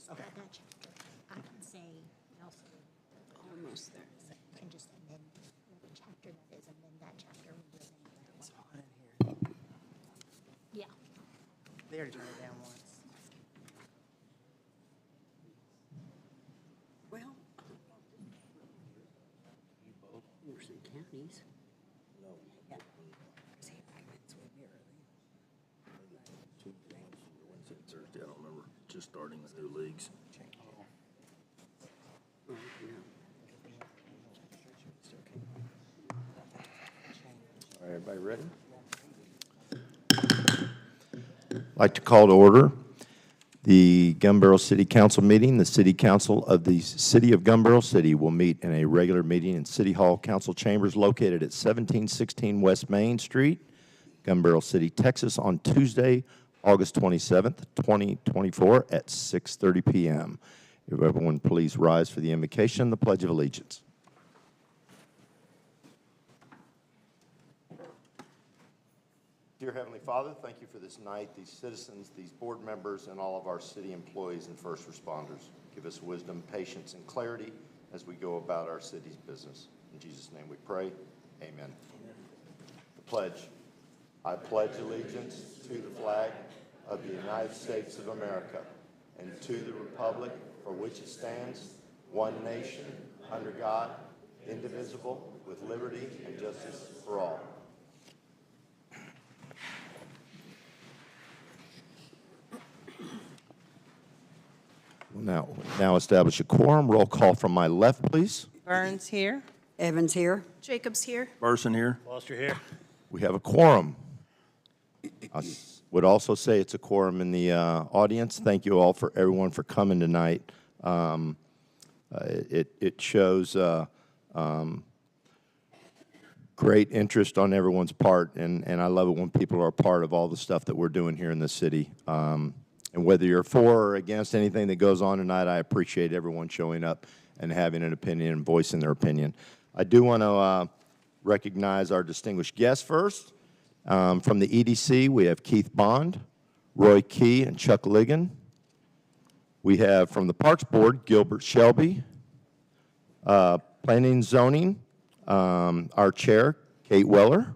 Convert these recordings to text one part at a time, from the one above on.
just, that chapter, I can say, also, Almost there. can just amend the chapter that is, amend that chapter with the name of It's that hot in here. one. Yeah. They already turned it down once. Well, Emerson counties. Wednesday, Thursday, I don't remember, just starting the new leagues. Oh, yeah. All right, everybody ready? I'd like to call to order the Gun Barrel City Council meeting. The City Council of the City of Gun Barrel City will meet in a regular meeting in City Hall Council Chambers located at 1716 West Main Street, Gun Barrel City, Texas, on Tuesday, August 27th, 2024 at 6:30 p.m. If everyone please rise for the invocation, the Pledge of Allegiance. Dear Heavenly Father, thank you for this night, these citizens, these board members, and all of our city employees and first responders. Give us wisdom, patience, and clarity as we go about our city's business. In Jesus' name we pray. Amen. The pledge. I pledge allegiance to the flag of the United States of America and to the republic for which it stands, one nation, under God, indivisible, with liberty and justice for all. We'll now establish a quorum. Roll call from my left, please. Burns here. Evans here. Jacobs here. Burson here. Foster here. We have a quorum. I would also say it's a quorum in the audience. Thank you all for everyone for coming tonight. It shows great interest on everyone's part, and I love it when people are a part of all the stuff that we're doing here in the city. And whether you're for or against anything that goes on tonight, I appreciate everyone showing up and having an opinion and voicing their opinion. I do want to recognize our distinguished guests first. From the EDC, we have Keith Bond, Roy Key, and Chuck Ligon. We have from the Parks Board, Gilbert Shelby. Planning and Zoning, our chair, Kate Weller.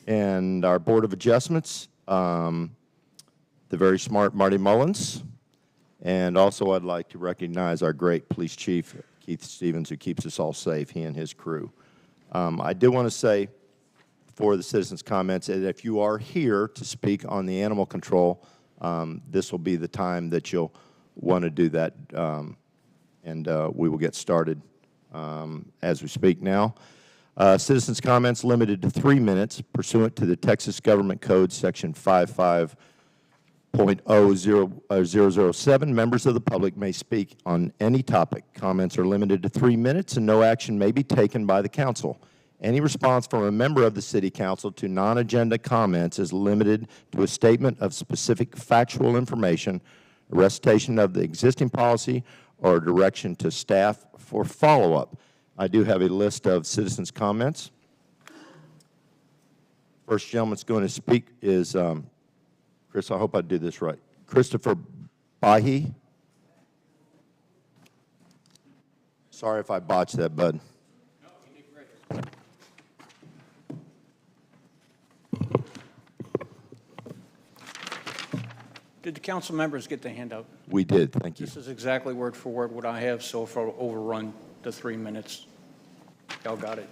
And our Board of Adjustments, the very smart Marty Mullins. And also I'd like to recognize our great police chief, Keith Stevens, who keeps us all safe, he and his crew. I do want to say, for the citizens' comments, that if you are here to speak on the animal control, this will be the time that you'll want to do that, and we will get started as we speak now. Citizens' comments limited to 3 minutes pursuant to the Texas Government Code, Section 55.007. Members of the public may speak on any topic. Comments are limited to 3 minutes, and no action may be taken by the council. Any response from a member of the City Council to non-agenda comments is limited to a statement of specific factual information, a recitation of the existing policy, or a direction to staff for follow-up. I do have a list of citizens' comments. First gentleman that's going to speak is, Chris, I hope I did this right, Christopher Bahi. Sorry if I botched that, bud. Did the council members get the handout? We did, thank you. This is exactly word for word what I have, so if I overrun the 3 minutes, y'all got it.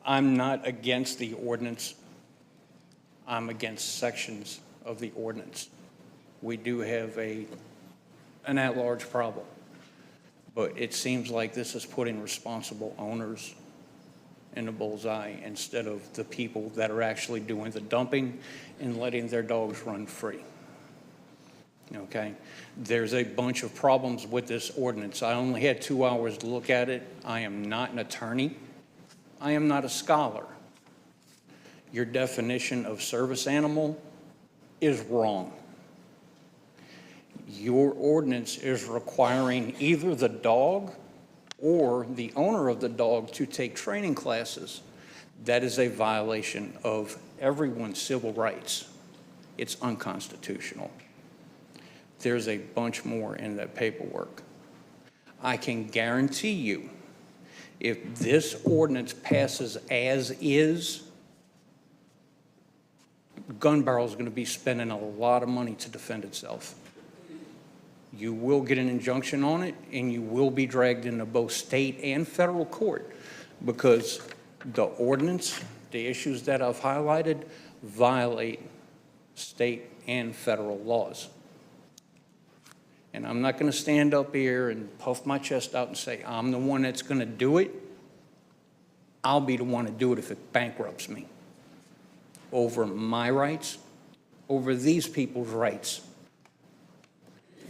I'm not against the ordinance. I'm against sections of the ordinance. We do have an at-large problem, but it seems like this is putting responsible owners in the bullseye instead of the people that are actually doing the dumping and letting their dogs run free. Okay? There's a bunch of problems with this ordinance. I only had 2 hours to look at it. I am not an attorney. I am not a scholar. Your definition of service animal is wrong. Your ordinance is requiring either the dog or the owner of the dog to take training classes. That is a violation of everyone's civil rights. It's unconstitutional. There's a bunch more in that paperwork. I can guarantee you, if this ordinance passes as is, Gun Barrel is going to be spending a lot of money to defend itself. You will get an injunction on it, and you will be dragged into both state and federal court because the ordinance, the issues that I've highlighted, violate state and federal laws. And I'm not going to stand up here and puff my chest out and say, I'm the one that's going to do it. I'll be the one to do it if it bankrupts me. Over my rights, over these people's rights.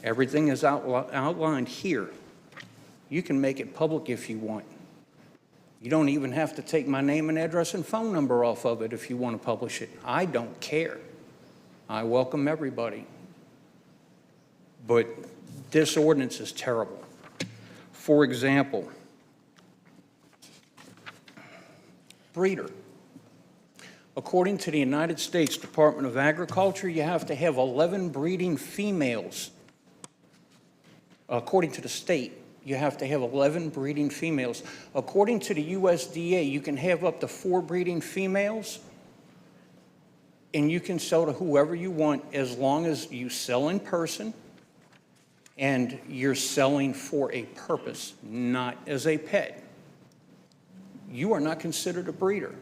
Everything is outlined here. You can make it public if you want. You don't even have to take my name and address and phone number off of it if you want to publish it. I don't care. I welcome everybody. But this ordinance is terrible. For example, breeder. According to the United States Department of Agriculture, you have to have 11 breeding females. According to the state, you have to have 11 breeding females. According to the USDA, you can have up to 4 breeding females, and you can sell to whoever you want as long as you sell in person and you're selling for a purpose, not as a pet. You are not considered a breeder.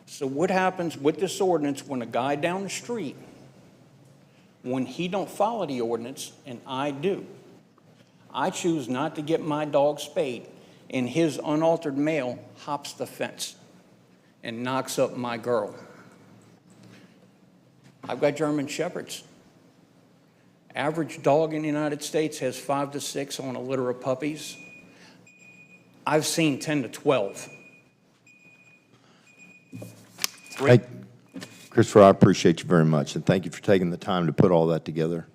So what happens with this ordinance when a guy down the street, when he don't follow the ordinance, and I do, I choose not to get my dog spayed, and his unaltered male hops the fence and knocks up my girl. I've got German Shepherds. Average dog in the United States has 5 to 6 on a litter of puppies. I've seen 10 to 12. Hey, Christopher, I appreciate you very much, and thank you for taking the time to put all that together.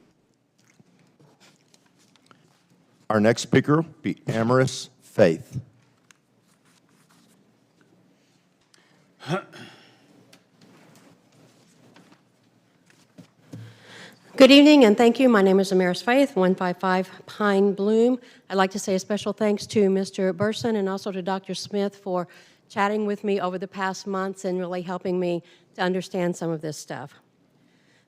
Our next speaker will be Amaris Faith. Good evening, and thank you. My name is Amaris Faith, 155 Pine Bloom. I'd like to say a special thanks to Mr. Burson and also to Dr. Smith for chatting with me over the past months and really helping me to understand some of this stuff.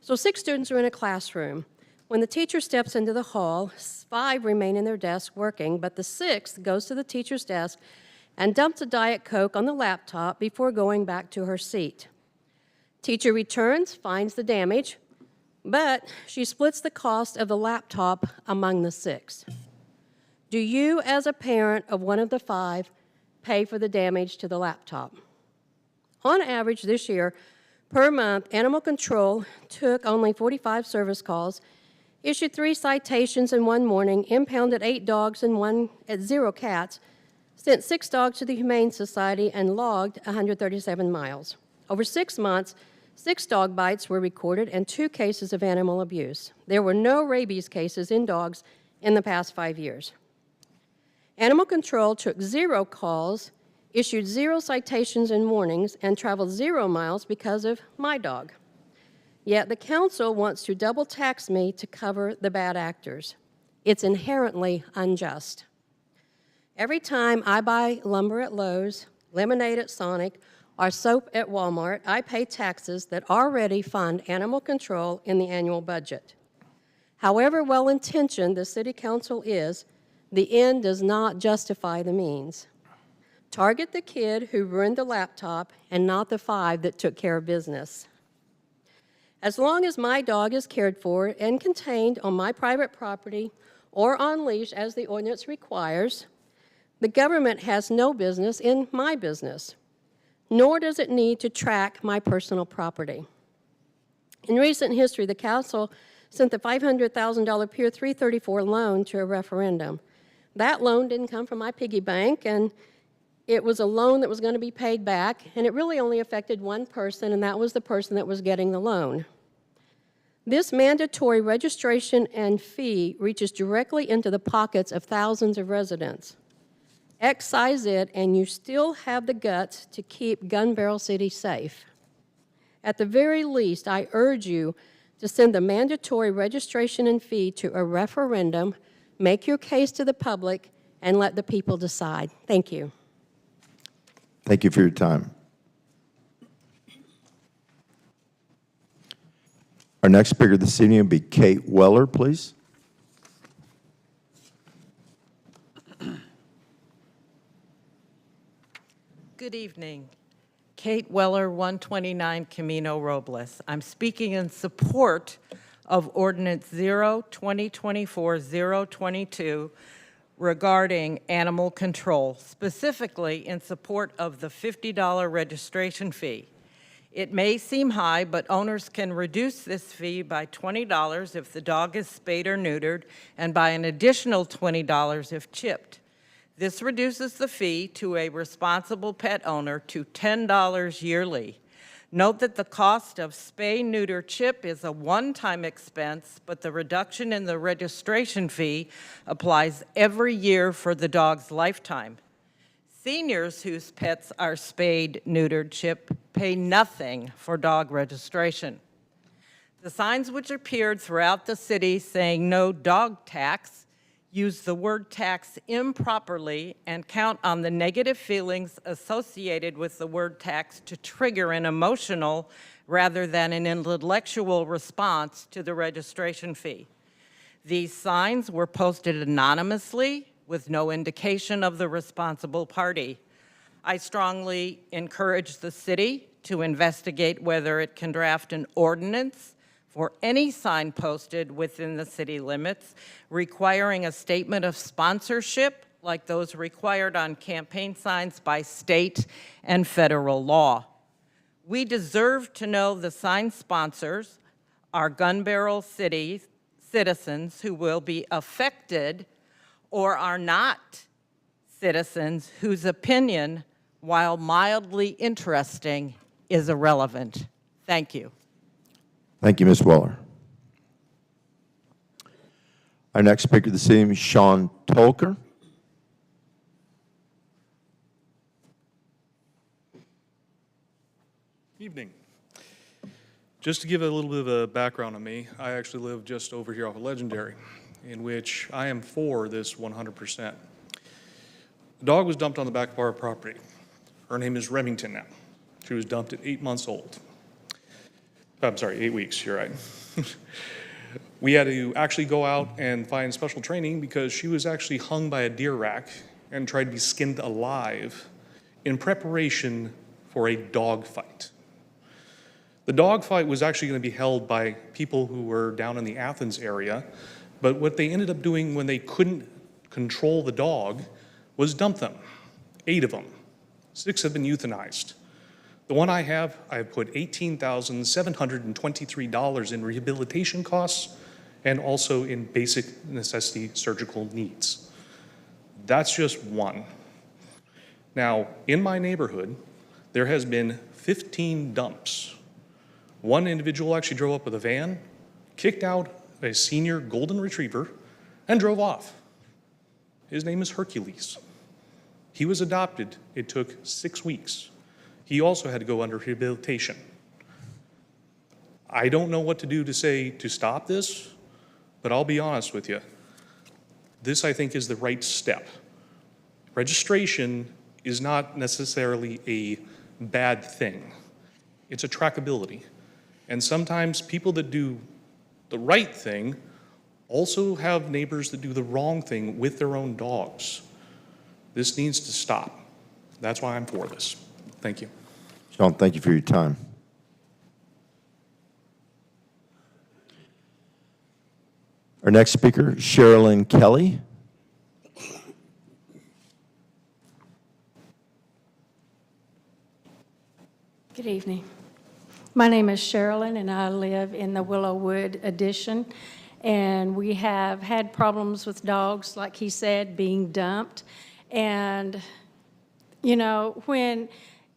So 6 students are in a classroom. When the teacher steps into the hall, 5 remain in their desk working, but the 6th goes to the teacher's desk and dumps a Diet Coke on the laptop before going back to her seat. Teacher returns, finds the damage, but she splits the cost of the laptop among the 6. Do you, as a parent of one of the 5, pay for the damage to the laptop? On average this year, per month, Animal Control took only 45 service calls, issued 3 citations in one morning, impounded 8 dogs and 0 cats, sent 6 dogs to the Humane Society, and logged 137 miles. Over 6 months, 6 dog bites were recorded and 2 cases of animal abuse. There were no rabies cases in dogs in the past 5 years. Animal Control took 0 calls, issued 0 citations and warnings, and traveled 0 miles because of my dog. Yet the council wants to double tax me to cover the bad actors. It's inherently unjust. Every time I buy lumber at Lowe's, lemonade at Sonic, or soap at Walmart, I pay taxes that already fund Animal Control in the annual budget. However well-intentioned the city council is, the end does not justify the means. Target the kid who ruined the laptop and not the 5 that took care of business. As long as my dog is cared for and contained on my private property or on leash as the ordinance requires, the government has no business in my business, nor does it need to track my personal property. In recent history, the council sent the $500,000 Pier 334 loan to a referendum. That loan didn't come from my piggy bank, and it was a loan that was going to be paid back, and it really only affected one person, and that was the person that was getting the loan. This mandatory registration and fee reaches directly into the pockets of thousands of residents. Excise it, and you still have the guts to keep Gun Barrel City safe. At the very least, I urge you to send the mandatory registration and fee to a referendum, make your case to the public, and let the people decide. Thank you. Thank you for your time. Our next speaker this evening will be Kate Weller, please. Good evening. Kate Weller, 129 Camino Robles. I'm speaking in support of Ordinance 0-2024-022 regarding animal control, specifically in support of the $50 registration fee. It may seem high, but owners can reduce this fee by $20 if the dog is spayed or neutered, and by an additional $20 if chipped. This reduces the fee to a responsible pet owner to $10 yearly. Note that the cost of spay, neuter, chip is a one-time expense, but the reduction in the registration fee applies every year for the dog's lifetime. Seniors whose pets are spayed, neutered, chipped pay nothing for dog registration. The signs which appeared throughout the city saying no dog tax use the word tax improperly and count on the negative feelings associated with the word tax to trigger an emotional rather than an intellectual response to the registration fee. These signs were posted anonymously with no indication of the responsible party. I strongly encourage the city to investigate whether it can draft an ordinance for any sign posted within the city limits requiring a statement of sponsorship like those required on campaign signs by state and federal law. We deserve to know the sign sponsors are gun barrel city citizens who will be affected or are not citizens whose opinion, while mildly interesting, is irrelevant. Thank you. Thank you, Ms. Weller. Our next speaker this evening is Sean Tolker. Evening. Just to give a little bit of a background on me, I actually live just over here off of Legendary, in which I am for this 100%. The dog was dumped on the back of our property. Her name is Remington now. She was dumped at 8 months old. I'm sorry, 8 weeks, you're right. We had to actually go out and find special training because she was actually hung by a deer rack and tried to be skinned alive in preparation for a dog fight. The dog fight was actually going to be held by people who were down in the Athens area, but what they ended up doing when they couldn't control the dog was dump them, 8 of them. 6 have been euthanized. The one I've put $18,723 in rehabilitation costs and also in basic necessity surgical needs. That's just one. Now, in my neighborhood, there has been 15 dumps. One individual actually drove up with a van, kicked out a senior golden retriever, and drove off. His name is Hercules. He was adopted. It took 6 weeks. He also had to go under rehabilitation. I don't know what to do to say to stop this, but I'll be honest with you. This, I think, is the right step. Registration is not necessarily a bad thing. It's a trackability. And sometimes people that do the right thing also have neighbors that do the wrong thing with their own dogs. This needs to stop. That's why I'm for this. Thank you. Sean, thank you for your time. Our next speaker, Sherilyn Kelly. Good evening. My name is Sherilyn, and I live in the Willowwood Addition. And we have had problems with dogs, like he said, being dumped. And, you know, when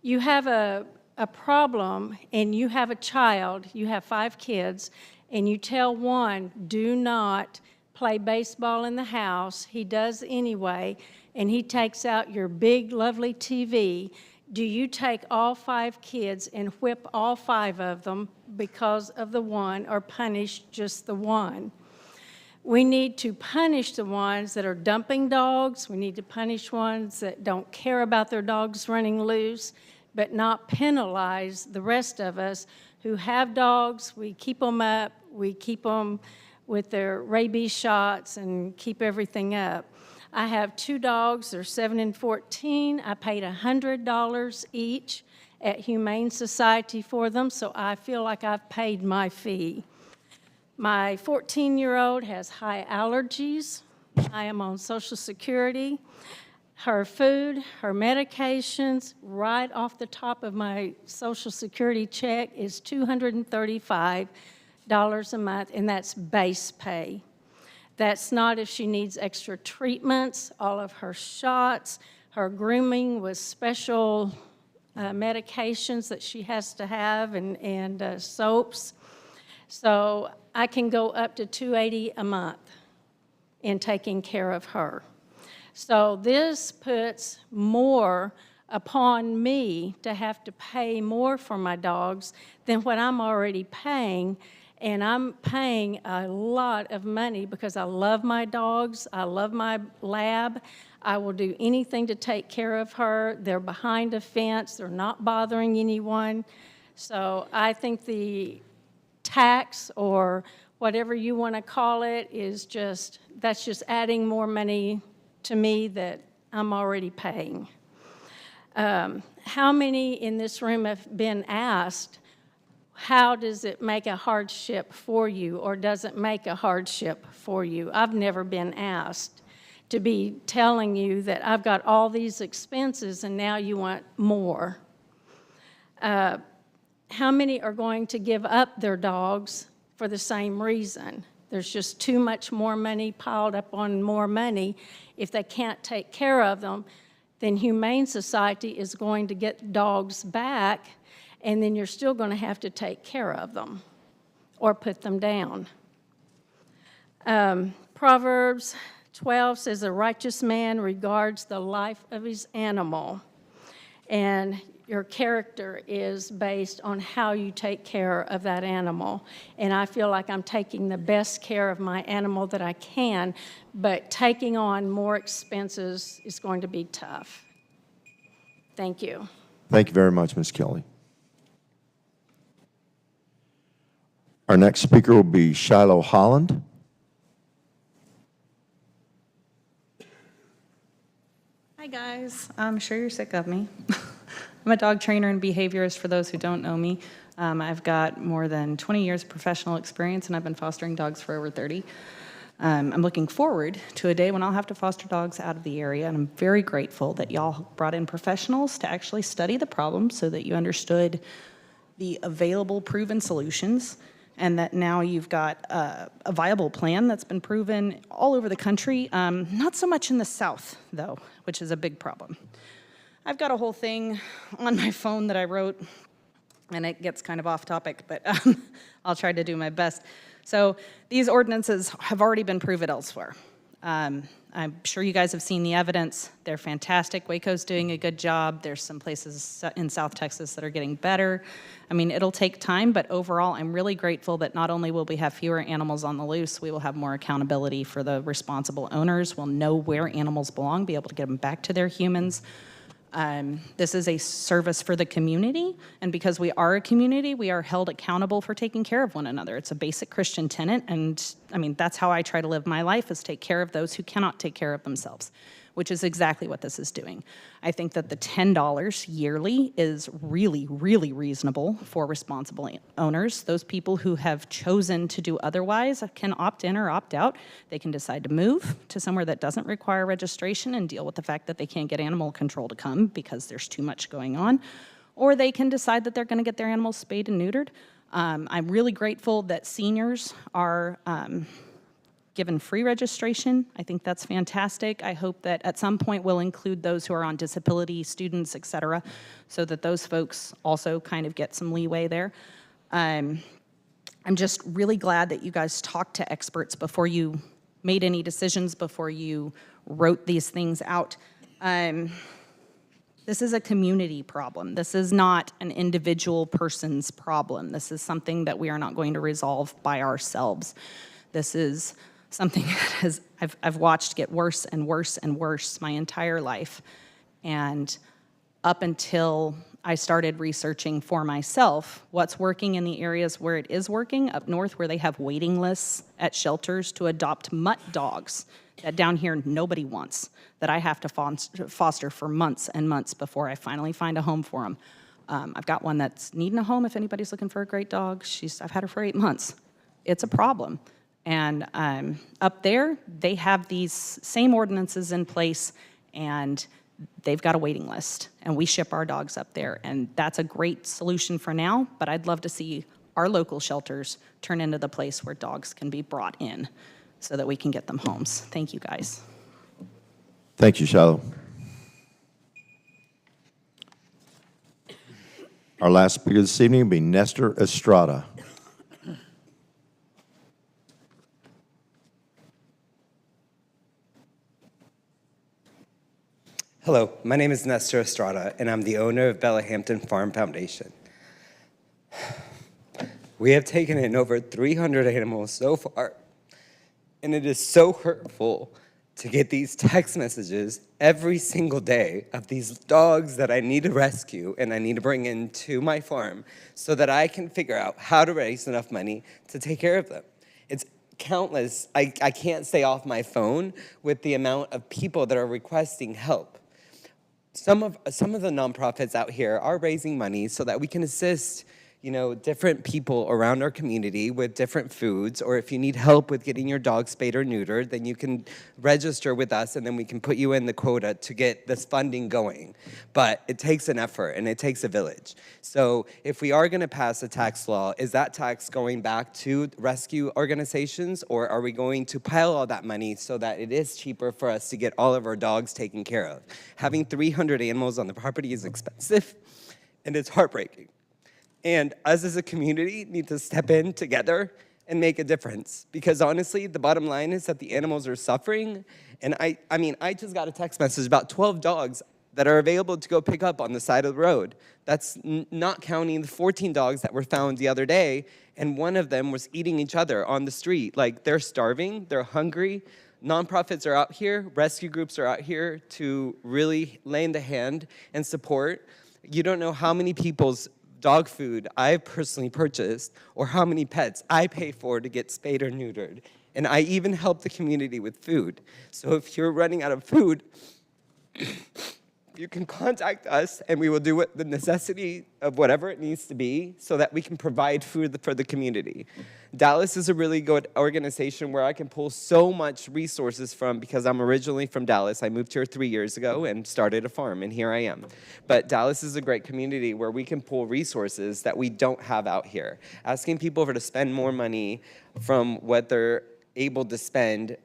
you have a problem and you have a child, you have 5 kids, and you tell one, do not play baseball in the house, he does anyway, and he takes out your big, lovely TV, Do you take all 5 kids and whip all 5 of them because of the one, or punish just the one? We need to punish the ones that are dumping dogs. We need to punish ones that don't care about their dogs running loose, but not penalize the rest of us who have dogs. We keep them up. We keep them with their rabies shots and keep everything up. I have 2 dogs. They're 7 and 14. I paid $100 each at Humane Society for them, so I feel like I've paid my fee. My 14-year-old has high allergies. I am on Social Security. Her food, her medications, right off the top of my Social Security check is $235 a month, and that's base pay. That's not if she needs extra treatments, all of her shots, her grooming with special medications that she has to have, and soaps. So I can go up to $280 a month in taking care of her. So this puts more upon me to have to pay more for my dogs than what I'm already paying. And I'm paying a lot of money because I love my dogs. I love my lab. I will do anything to take care of her. They're behind a fence. They're not bothering anyone. So I think the tax, or whatever you want to call it, that's just adding more money to me that I'm already paying. How many in this room have been asked, how does it make a hardship for you, or does it make a hardship for you? I've never been asked to be telling you that I've got all these expenses and now you want more. How many are going to give up their dogs for the same reason? There's just too much more money piled up on more money. If they can't take care of them, then Humane Society is going to get dogs back, and then you're still going to have to take care of them or put them down. Proverbs 12 says, "A righteous man regards the life of his animal." And your character is based on how you take care of that animal. And I feel like I'm taking the best care of my animal that I can, but taking on more expenses is going to be tough. Thank you. Thank you very much, Ms. Kelly. Our next speaker will be Shiloh Holland. Hi, guys. I'm sure you're sick of me. I'm a dog trainer and behaviorist, for those who don't know me. I've got more than 20 years of professional experience, and I've been fostering dogs for over 30. I'm looking forward to a day when I'll have to foster dogs out of the area, and I'm very grateful that y'all brought in professionals to actually study the problem so that you understood the available proven solutions, and that now you've got a viable plan that's been proven all over the country, not so much in the South, though, which is a big problem. I've got a whole thing on my phone that I wrote, and it gets kind of off topic, but I'll try to do my best. So these ordinances have already been proven elsewhere. I'm sure you guys have seen the evidence. They're fantastic. Waco's doing a good job. There's some places in South Texas that are getting better. I mean, it'll take time, but overall, I'm really grateful that not only will we have fewer animals on the loose, we will have more accountability for the responsible owners. We'll know where animals belong, be able to get them back to their humans. This is a service for the community, and because we are a community, we are held accountable for taking care of one another. It's a basic Christian tenet, and I mean, that's how I try to live my life, is take care of those who cannot take care of themselves, which is exactly what this is doing. I think that the $10 yearly is really, really reasonable for responsible owners. Those people who have chosen to do otherwise can opt in or opt out. They can decide to move to somewhere that doesn't require registration and deal with the fact that they can't get animal control to come because there's too much going on. Or they can decide that they're going to get their animals spayed and neutered. I'm really grateful that seniors are given free registration. I think that's fantastic. I hope that at some point we'll include those who are on disability, students, et cetera, so that those folks also kind of get some leeway there. I'm just really glad that you guys talked to experts before you made any decisions, before you wrote these things out. This This is a community problem. This is not an individual person's problem. This is something that we are not going to resolve by ourselves. This is something that I've watched get worse and worse and worse my entire life. And up until I started researching for myself what's working in the areas where it is working, up north where they have waiting lists at shelters to adopt mutt dogs that down here nobody wants, that I have to foster for months and months before I finally find a home for them. I've got one that's needing a home if anybody's looking for a great dog. I've had her for 8 months. It's a problem. And up there, they have these same ordinances in place, and they've got a waiting list, and we ship our dogs up there. And that's a great solution for now, but I'd love to see our local shelters turn into the place where dogs can be brought in so that we can get them homes. Thank you, guys. Thank you, Shiloh. Our last speaker this evening will be Nestor Estrada. Hello, my name is Nestor Estrada, and I'm the owner of Bellahampton Farm Foundation. We have taken in over 300 animals so far, and it is so hurtful to get these text messages every single day of these dogs that I need to rescue and I need to bring into my farm so that I can figure out how to raise enough money to take care of them. It's countless. I can't stay off my phone with the amount of people that are requesting help. Some of the nonprofits out here are raising money so that we can assist, different people around our community with different foods, or if you need help with getting your dog spayed or neutered, then you can register with us and then we can put you in the quota to get this funding going. But it takes an effort and it takes a village. So if we are going to pass a tax law, is that tax going back to rescue organizations, or are we going to pile all that money so that it is cheaper for us to get all of our dogs taken care of? Having 300 animals on the property is expensive and it's heartbreaking. And us as a community need to step in together and make a difference. Because honestly, the bottom line is that the animals are suffering. And I just got a text message about 12 dogs that are available to go pick up on the side of the road. That's not counting the 14 dogs that were found the other day, and one of them was eating each other on the street. Like, they're starving, they're hungry. Nonprofits are out here, rescue groups are out here to really lend a hand and support. You don't know how many people's dog food I've personally purchased, or how many pets I pay for to get spayed or neutered. And I even help the community with food. So if you're running out of food, you can contact us and we will do the necessity of whatever it needs to be so that we can provide food for the community. Dallas is a really good organization where I can pull so much resources from, because I'm originally from Dallas. I moved here 3 years ago and started a farm, and here I am. But Dallas is a great community where we can pull resources that we don't have out here. Asking people to spend more money from what they're able to spend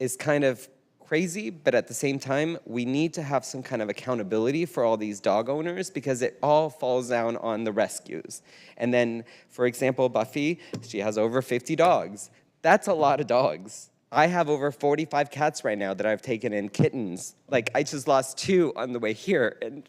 is kind of crazy, but at the same time, we need to have some kind of accountability for all these dog owners, because it all falls down on the rescues. And then, for example, Buffy, she has over 50 dogs. That's a lot of dogs. I have over 45 cats right now that I've taken in, kittens. Like, I just lost 2 on the way here, and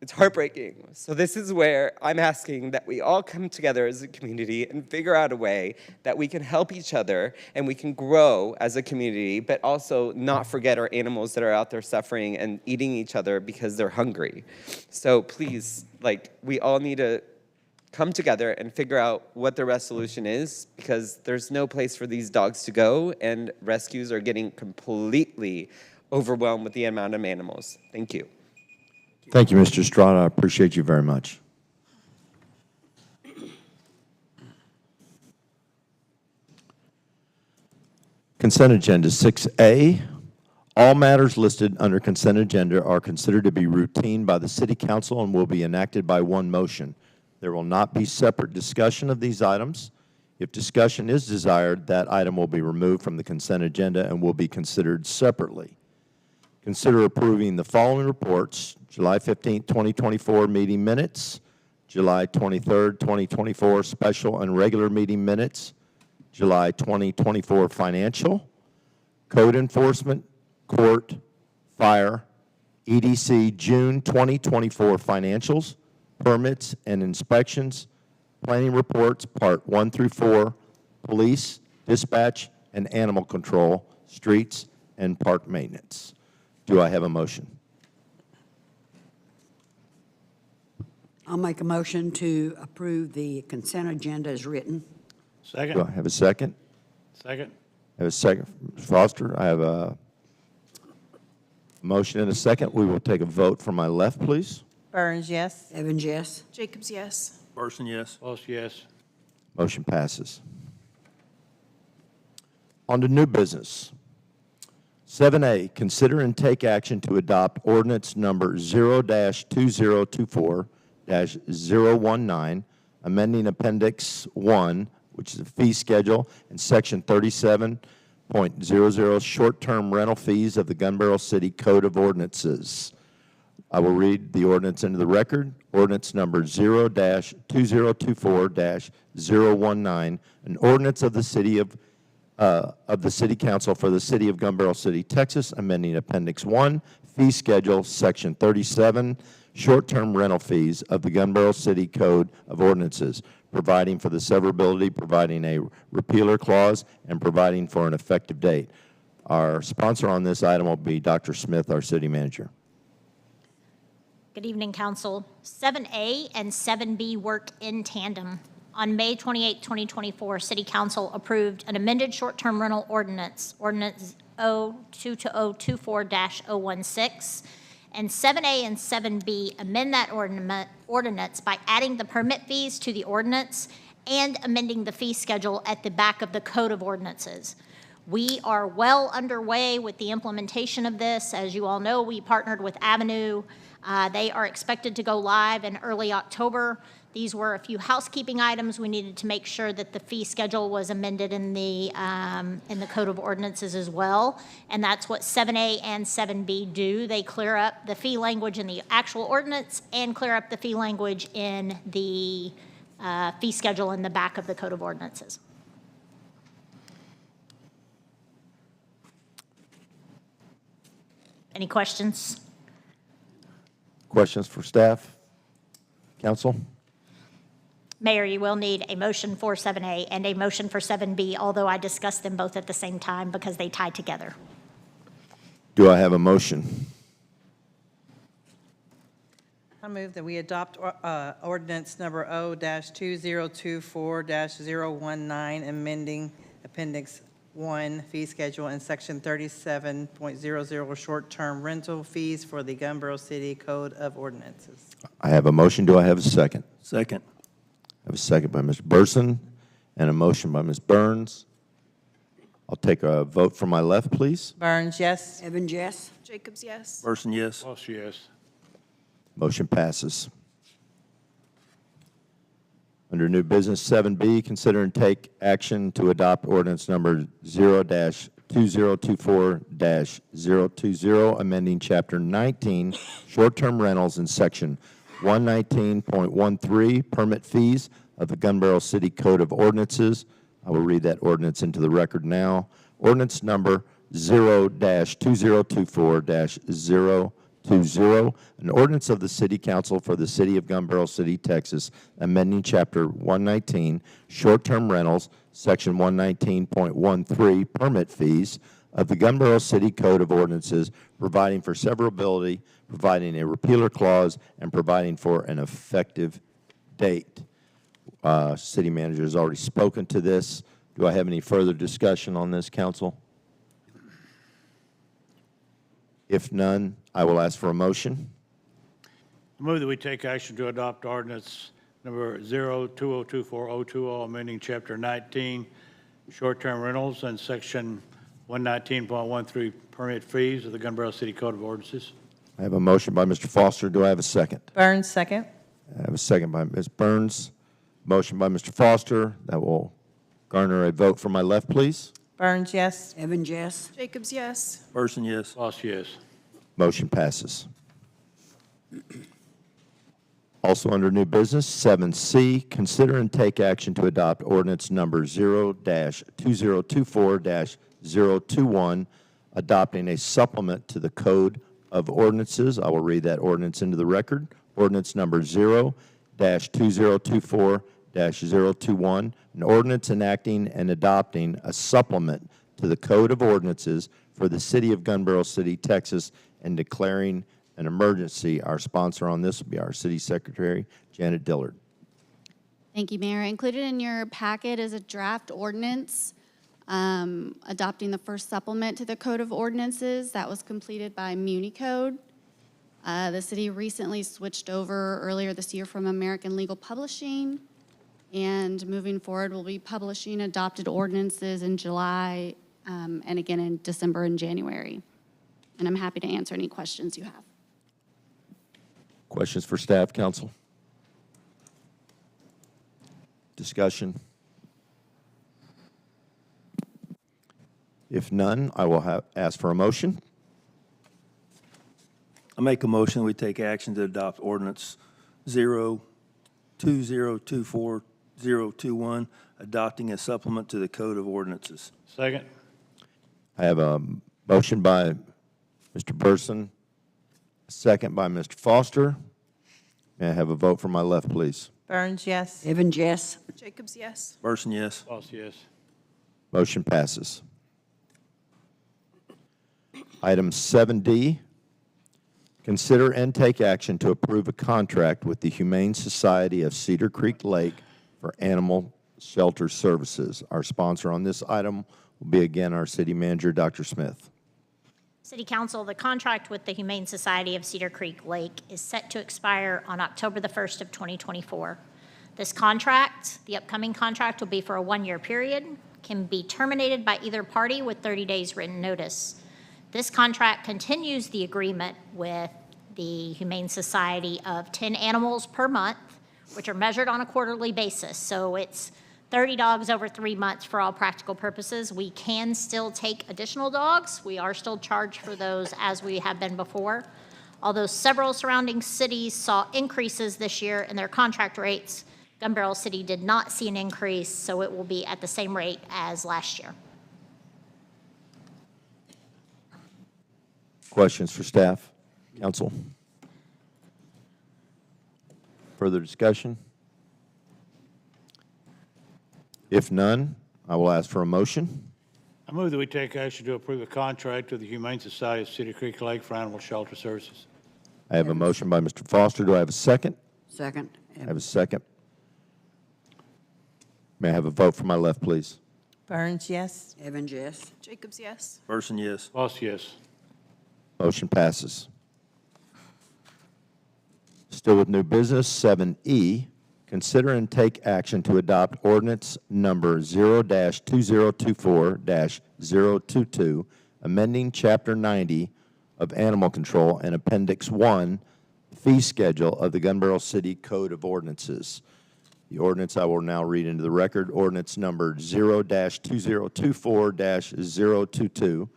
it's heartbreaking. So this is where I'm asking that we all come together as a community and figure out a way that we can help each other and we can grow as a community, but also not forget our animals that are out there suffering and eating each other because they're hungry. So please, we all need to come together and figure out what the resolution is, because there's no place for these dogs to go, and rescues are getting completely overwhelmed with the amount of animals. Thank you. Thank you, Mr. Estrada. I appreciate you very much. Consent agenda 6A. All matters listed under consent agenda are considered to be routine by the City Council and will be enacted by one motion. There will not be separate discussion of these items. If discussion is desired, that item will be removed from the consent agenda and will be considered separately. Consider approving the following reports: July 15, 2024 meeting minutes, July 23, 2024 special and regular meeting minutes, July 2024 financial, code enforcement, court, fire, EDC June 2024 financials, permits and inspections, planning reports, Part 1 through 4, police, dispatch, and animal control, streets, and park maintenance. Do I have a motion? I'll make a motion to approve the consent agenda as written. Do Second. I have a second? Second. I have a second from Mr. Foster. I have a motion and a second. We will take a vote from my left, please. Burns, yes. Evans, yes. Jacobs, yes. Person, yes. Boss, yes. Motion passes. On to new business. 7A, consider and take action to adopt ordinance number 0-2024-019, amending Appendix 1, which is the fee schedule, and Section 37.00, short-term rental fees of the Gun Barrel City Code of Ordinances. I will read the ordinance into the record. Ordinance number 0-2024-019, an ordinance of the City Council for the City of Gun Barrel City, Texas, amending Appendix 1, fee schedule, Section 37, short-term rental fees of the Gun Barrel City Code of Ordinances, providing for the severability, providing a repealer clause, and providing for an effective date. Our sponsor on this item will be Dr. Smith, our city manager. Good evening, Council. 7A and 7B work in tandem. On May 28, 2024, City Council approved an amended short-term rental ordinance, Ordinance 0-2024-016, and 7A and 7B amend that ordinance by adding the permit fees to the ordinance and amending the fee schedule at the back of the Code of Ordinances. We are well underway with the implementation of this. As you all know, we partnered with Avenue. They are expected to go live in early October. These were a few housekeeping items. We needed to make sure that the fee schedule was amended in the Code of Ordinances as well, and that's what 7A and 7B do. They clear up the fee language in the actual ordinance and clear up the fee language in the fee schedule in the back of the Code of Ordinances. Any questions? Questions for staff? Council? Mayor, you will need a motion for 7A and a motion for 7B, although I discussed them both at the same time because they tie together. Do I have a motion? I move that we adopt ordinance number O-2024-019, amending Appendix 1 fee schedule and Section 37.00 short-term rental fees for the Gun Barrel City Code of Ordinances. I have a motion. Do I have a second? Second. I have a second by Mr. Burson and a motion by Ms. Burns. I'll take a vote from my left, please. Burns, yes. Evans, yes. Jacobs, yes. Person, yes. Boss, yes. Motion passes. Under new business 7B, consider and take action to adopt ordinance number 0-2024-020, amending Chapter 19, short-term rentals in Section 119.13, permit fees of the Gun Barrel City Code of Ordinances. I will read that ordinance into the record now. Ordinance number 0-2024-020, an ordinance of the City Council for the City of Gun Barrel City, Texas, amending Chapter 119, short-term rentals, Section 119.13, permit fees of the Gun Barrel City Code of Ordinances, providing for severability, providing a repealer clause, and providing for an effective date. City manager has already spoken to this. Do I have any further discussion on this, council? If none, I will ask for a motion. I move that we take action to adopt ordinance number 0-2024-020, amending Chapter 19, short-term rentals, and Section 119.13, permit fees of the Gun Barrel City Code of Ordinances. I have a motion by Mr. Foster. Do I have a second? Burns, second. I have a second by Ms. Burns. Motion by Mr. Foster. That will garner a vote from my left, please. Burns, yes. Evans, yes. Jacobs, yes. Person, yes. Boss, yes. Motion passes. Also under new business, 7C, consider and take action to adopt ordinance number 0-2024-021, adopting a supplement to the Code of ordinances. I will read that ordinance into the record. Ordinance number 0-2024-021, an ordinance enacting and adopting a supplement to the Code of Ordinances for the City of Gunbarrel City, Texas, and declaring an emergency. Our sponsor on this will be our City Secretary, Janet Dillard. Thank you, Mayor. Included in your packet is a draft ordinance adopting the first supplement to the Code of Ordinances that was completed by MuniCode. The city recently switched over earlier this year from American Legal Publishing, and moving forward, we'll be publishing adopted ordinances in July and again in December and January. And I'm happy to answer any questions you have. Questions for staff, council? Discussion? If none, I will ask for a motion. I make a motion, we take action to adopt ordinance 0-2024-021, adopting a supplement to the Code of Ordinances. Second. I have a motion by Mr. Burson, a second by Mr. Foster. May I have a vote from my left, please? Burns, yes. Evans, yes. Jacobs, yes. Burson, yes. Boss, yes. Motion passes. Item 7D, consider and take action to approve a contract with the Humane Society of Cedar Creek Lake for animal shelter services. Our sponsor on this item will be again our city manager, Dr. Smith. City Council, the contract with the Humane Society of Cedar Creek Lake is set to expire on October the 1st of 2024. This contract, the upcoming contract, will be for a one-year period, can be terminated by either party with 30 days written notice. This contract continues the agreement with the Humane Society of 10 animals per month, which are measured on a quarterly basis. So it's 30 dogs over 3 months for all practical purposes. We can still take additional dogs. We are still charged for those as we have been before. Although several surrounding cities saw increases this year in their contract rates, Gun Barrel City did not see an increase, so it will be at the same rate as last year. Questions for staff, council? Further discussion? If none, I will ask for a motion. I move that we take action to approve a contract with the Humane Society of Cedar Creek Lake for animal shelter services. I have a motion by Mr. Foster. Do I have a second? Second. I have a second. May I have a vote from my left, please? Burns, yes. Evans, yes. Jacobs, yes. Burson, yes. Boss, yes. Motion passes. Still with new business, 7E, consider and take action to adopt ordinance number 0-2024-022, amending Chapter 90 of Animal Control and Appendix 1, fee schedule of the Gun Barrel City Code of Ordinances. The ordinance I will now read into the record, ordinance number 0-2024-022,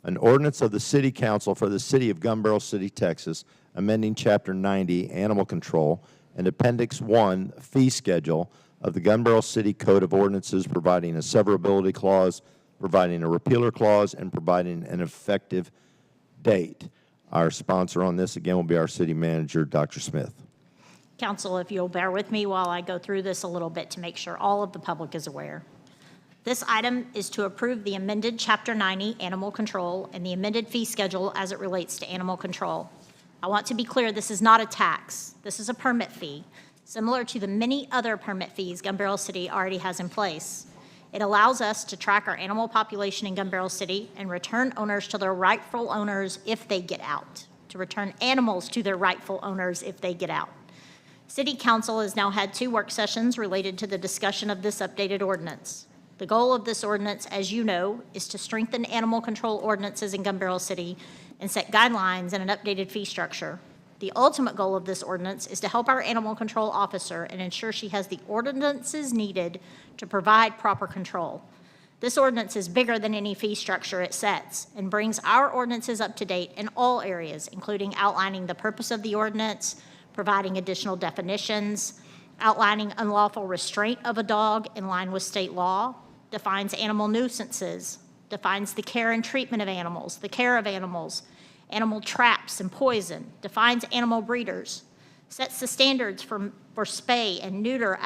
an ordinance of the City Council for the City of Gun Barrel City, Texas, amending Chapter 90, Animal Control, and Appendix 1, Fee Schedule of the Gun Barrel City Code of Ordinances, providing a severability clause, providing a repealer clause, and providing an effective date. Our sponsor on this, again, will be our city manager, Dr. Smith. Council, if you'll bear with me while I go through this a little bit to make sure all of the public is aware. This item is to approve the amended Chapter 90 Animal Control and the amended fee schedule as it relates to animal control. I want to be clear, this is not a tax. This is a permit fee, similar to the many other permit fees Gun Barrel City already has in place. It allows us to track our animal population in Gun Barrel City and return owners to their rightful owners if they get out, to return animals to their rightful owners if they get out. City Council has now had 2 work sessions related to the discussion of this updated ordinance. The goal of this ordinance, as you know, is to strengthen animal control ordinances in Gun Barrel City and set guidelines and an updated fee structure. The ultimate goal of this ordinance is to help our animal control officer and ensure she has the ordinances needed to provide proper control. This ordinance is bigger than any fee structure it sets and brings our ordinances up to date in all areas, including outlining the purpose of the ordinance, providing additional definitions, outlining unlawful restraint of a dog in line with state law, defines animal nuisances, defines the care and treatment of animals, the care of animals, animal traps and poison, defines animal breeders, sets the standards for spay and neuter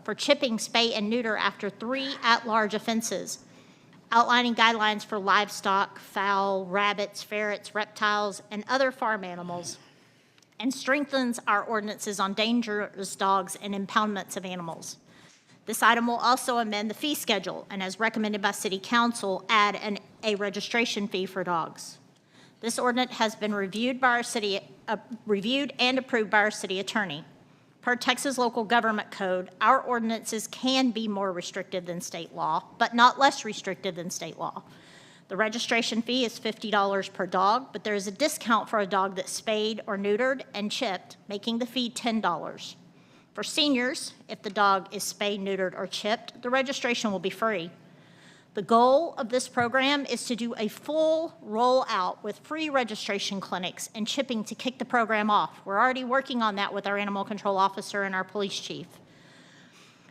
for chipping, spay, and neuter after 3 at-large offenses, outlining guidelines for livestock, fowl, rabbits, ferrets, reptiles, and other farm animals, and strengthens our ordinances on dangerous dogs and impoundments of animals. This item will also amend the fee schedule, and as recommended by City Council, add a registration fee for dogs. This ordinance has been reviewed and approved by our city attorney. Per Texas Local Government Code, our ordinances can be more restrictive than state law, but not less restrictive than state law. The registration fee is $50 per dog, but there is a discount for a dog that's spayed or neutered and chipped, making the fee $10. For seniors, if the dog is spayed, neutered, or chipped, the registration will be free. The goal of this program is to do a full rollout with free registration clinics and chipping to kick the program off. We're already working on that with our animal control officer and our police chief.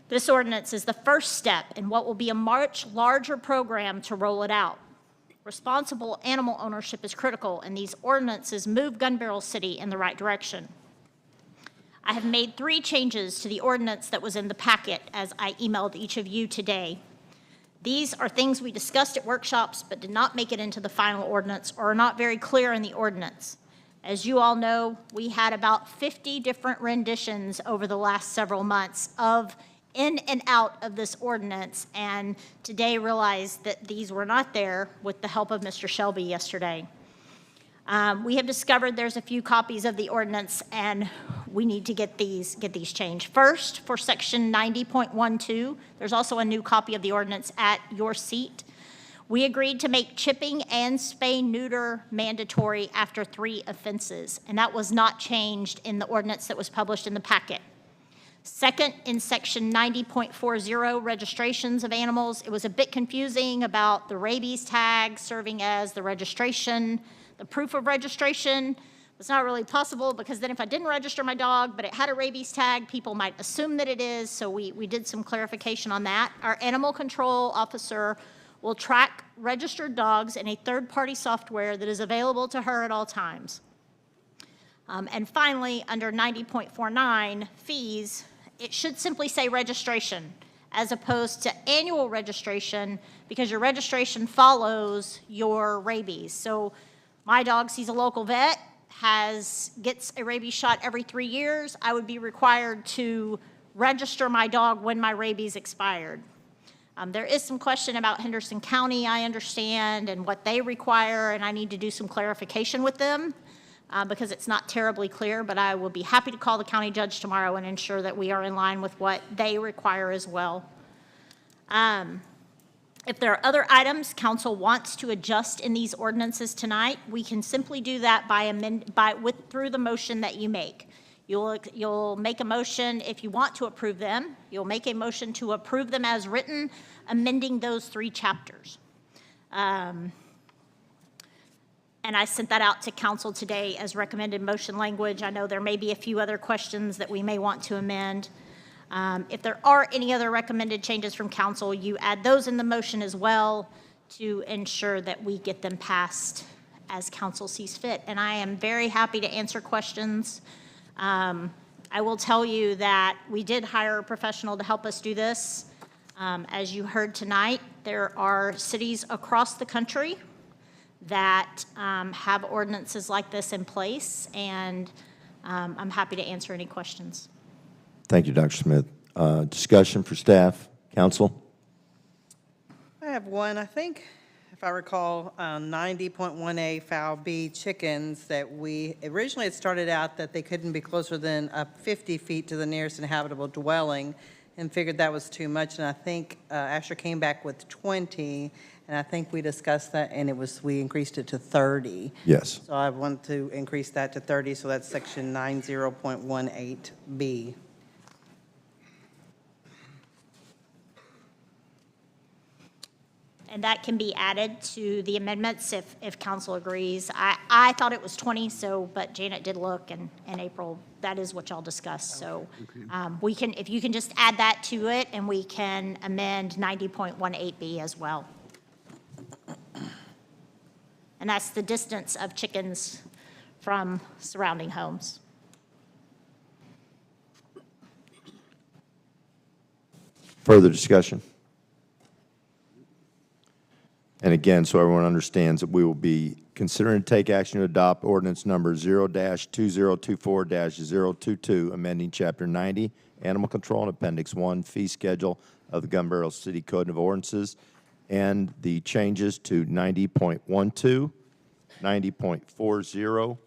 This ordinance is the first step in what will be a much larger program to roll it out. Responsible animal ownership is critical, and these ordinances move Gun Barrel City in the right direction. I have made 3 changes to the ordinance that was in the packet as I emailed each of you today. These are things we discussed at workshops but did not make it into the final ordinance or are not very clear in the ordinance. As you all know, we had about 50 different renditions over the last several months of in and out of this ordinance, and today realized that these were not there with the help of Mr. Shelby yesterday. We have discovered there's a few copies of the ordinance, and we need to get these changed. First, for section 90.12, there's also a new copy of the ordinance at your seat. We agreed to make chipping and spay-neuter mandatory after 3 offenses, and that was not changed in the ordinance that was published in the packet. Second, in section 90.40, registrations of animals, it was a bit confusing about the rabies tag serving as the registration. The proof of registration was not really possible because then if I didn't register my dog, but it had a rabies tag, people might assume that it is, so we did some clarification on that. Our animal control officer will track registered dogs in a third-party software that is available to her at all times. And finally, under 90.49, fees, it should simply say registration as opposed to annual registration because your registration follows your rabies. So my dog sees a local vet, gets a rabies shot every 3 years. I would be required to register my dog when my rabies expired. There is some question about Henderson County, I understand, and what they require, and I need to do some clarification with them because it's not terribly clear, but I will be happy to call the county judge tomorrow and ensure that we are in line with what they require as well. If there are other items council wants to adjust in these ordinances tonight, we can simply do that through the motion that you make. You'll make a motion if you want to approve them. You'll make a motion to approve them as written, amending those 3 chapters. And I sent that out to council today as recommended motion language. I know there may be a few other questions that we may want to amend. If there are any other recommended changes from council, you add those in the motion as well to ensure that we get them passed as council sees fit. And I am very happy to answer questions. I will tell you that we did hire a professional to help us do this. As you heard tonight, there are cities across the country that have ordinances like this in place, and I'm happy to answer any questions. Thank you, Dr. Smith. Discussion for staff, council? I have one, I think, if I recall, 90.1A foul B chickens that we, originally it started out that they couldn't be closer than 50 feet to the nearest inhabitable dwelling and figured that was too much. And I think Asher came back with 20, and I think we discussed that and we increased it to 30. Yes. So I want to increase that to 30, so that's section 90.18B. And that can be added to the amendments if council agrees. I thought it was 20, but Janet did look, and April, that is what y'all discussed. So we can, if you can just add that to it, and we can amend 90.18B as well. and that's the distance of chickens from surrounding homes. Further discussion? And again, so everyone understands that we will be considering to take action to adopt ordinance number 0-2024-022, amending Chapter 90, Animal Control and Appendix 1, Fee Schedule of the Gun Barrel City Code of Ordinances, and the changes to 90.12, 90.40,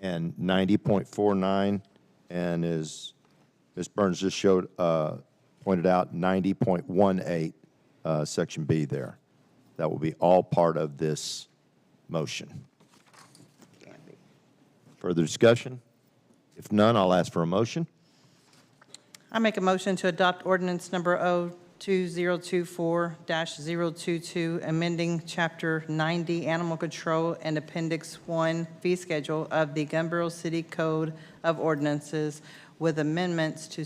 and 90.49, and as Ms. Burns just pointed out, 90.18, Section B there. That will be all part of this motion. Further discussion? If none, I'll ask for a motion. I make a motion to adopt ordinance number 2024-022, amending Chapter 90, Animal Control and Appendix 1, Fee Schedule of the Gun Barrel City Code of Ordinances with amendments to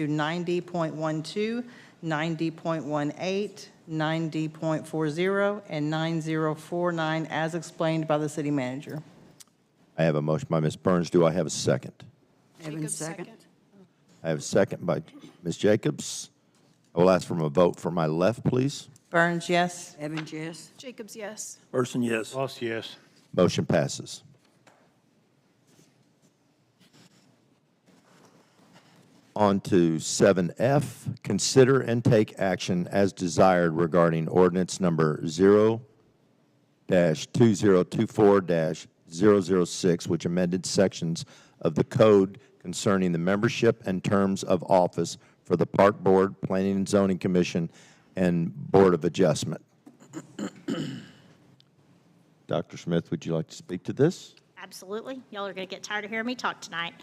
90.12, 90.18, 90.40, and 9049 as explained by the city manager. I have a motion by Ms. Burns. Do I have a second? Evans, second. I have a second by Ms. Jacobs. I will ask for a vote for my left, please. Burns, yes. Evans, yes. Jacobs, yes. Person, yes. Lost, yes. Motion passes. On to 7F, consider and take action as desired regarding ordinance number 0-2024-006, which amended sections of the code concerning the membership and terms of office for the Park Board, Planning and Zoning Commission, and Board of Adjustment. Dr. Smith, would you like to speak to this? Absolutely. Y'all are going to get tired of hearing me talk tonight.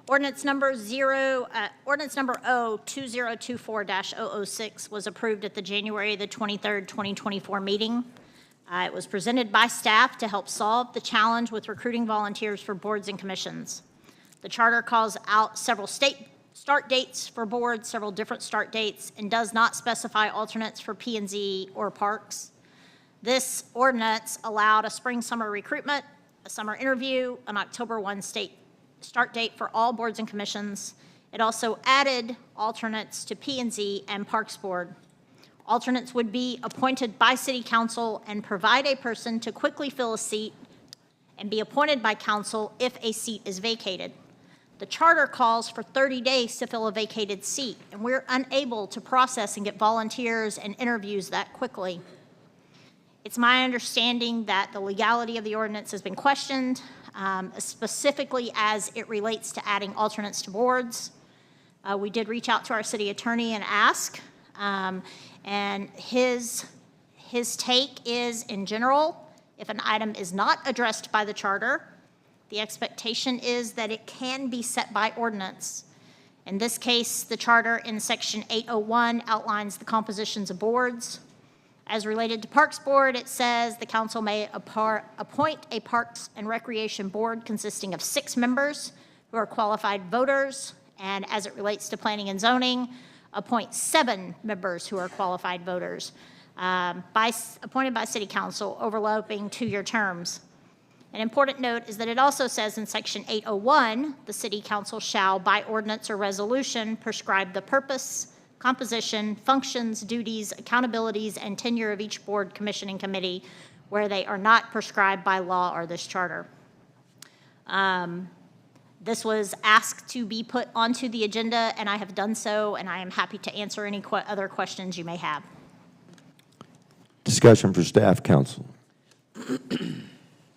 Ordinance number O2024-006 was approved at the January the 23rd, 2024 meeting. It was presented by staff to help solve the challenge with recruiting volunteers for boards and commissions. The charter calls out several state start dates for boards, several different start dates, and does not specify alternates for P&Z or parks. This ordinance allowed a spring-summer recruitment, a summer interview, an October 1 state start date for all boards and commissions. It also added alternates to P&Z and Parks Board. Alternates would be appointed by City Council and provide a person to quickly fill a seat and be appointed by council if a seat is vacated. The charter calls for 30 days to fill a vacated seat, and we're unable to process and get volunteers and interviews that quickly. It's my understanding that the legality of the ordinance has been questioned, specifically as it relates to adding alternates to boards. We did reach out to our city attorney and ask, and his take is, in general, if an item is not addressed by the charter, the expectation is that it can be set by ordinance. In this case, the charter in section 801 outlines the compositions of boards. As related to Parks Board, it says the council may appoint a Parks and Recreation Board consisting of 6 members who are qualified voters, and as it relates to Planning and Zoning, appoint 7 members who are qualified voters, appointed by City Council, overlapping 2-year terms. An important note is that it also says in section 801, the City Council shall, by ordinance or resolution, prescribe the purpose, composition, functions, duties, accountabilities, and tenure of each board, commission, and committee where they are not prescribed by law or this charter. This was asked to be put onto the agenda, and I have done so, and I am happy to answer any other questions you may have. Discussion for staff, council.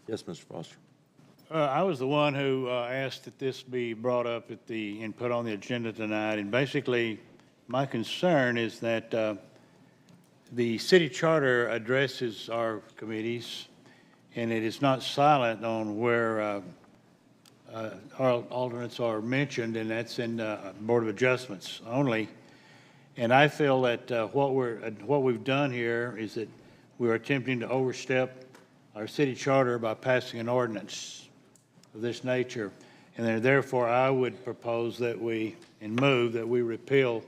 Yes, Mr. Foster. I was the one who asked that this be brought up and put on the agenda tonight, and basically, my concern is that the city charter addresses our committees, and it is not silent on where our alternates are mentioned, and that's in Board of Adjustments only. And I feel that what we've done here is that we're attempting to overstep our city charter by passing an ordinance of this nature. And then therefore, I would propose that move that we repeal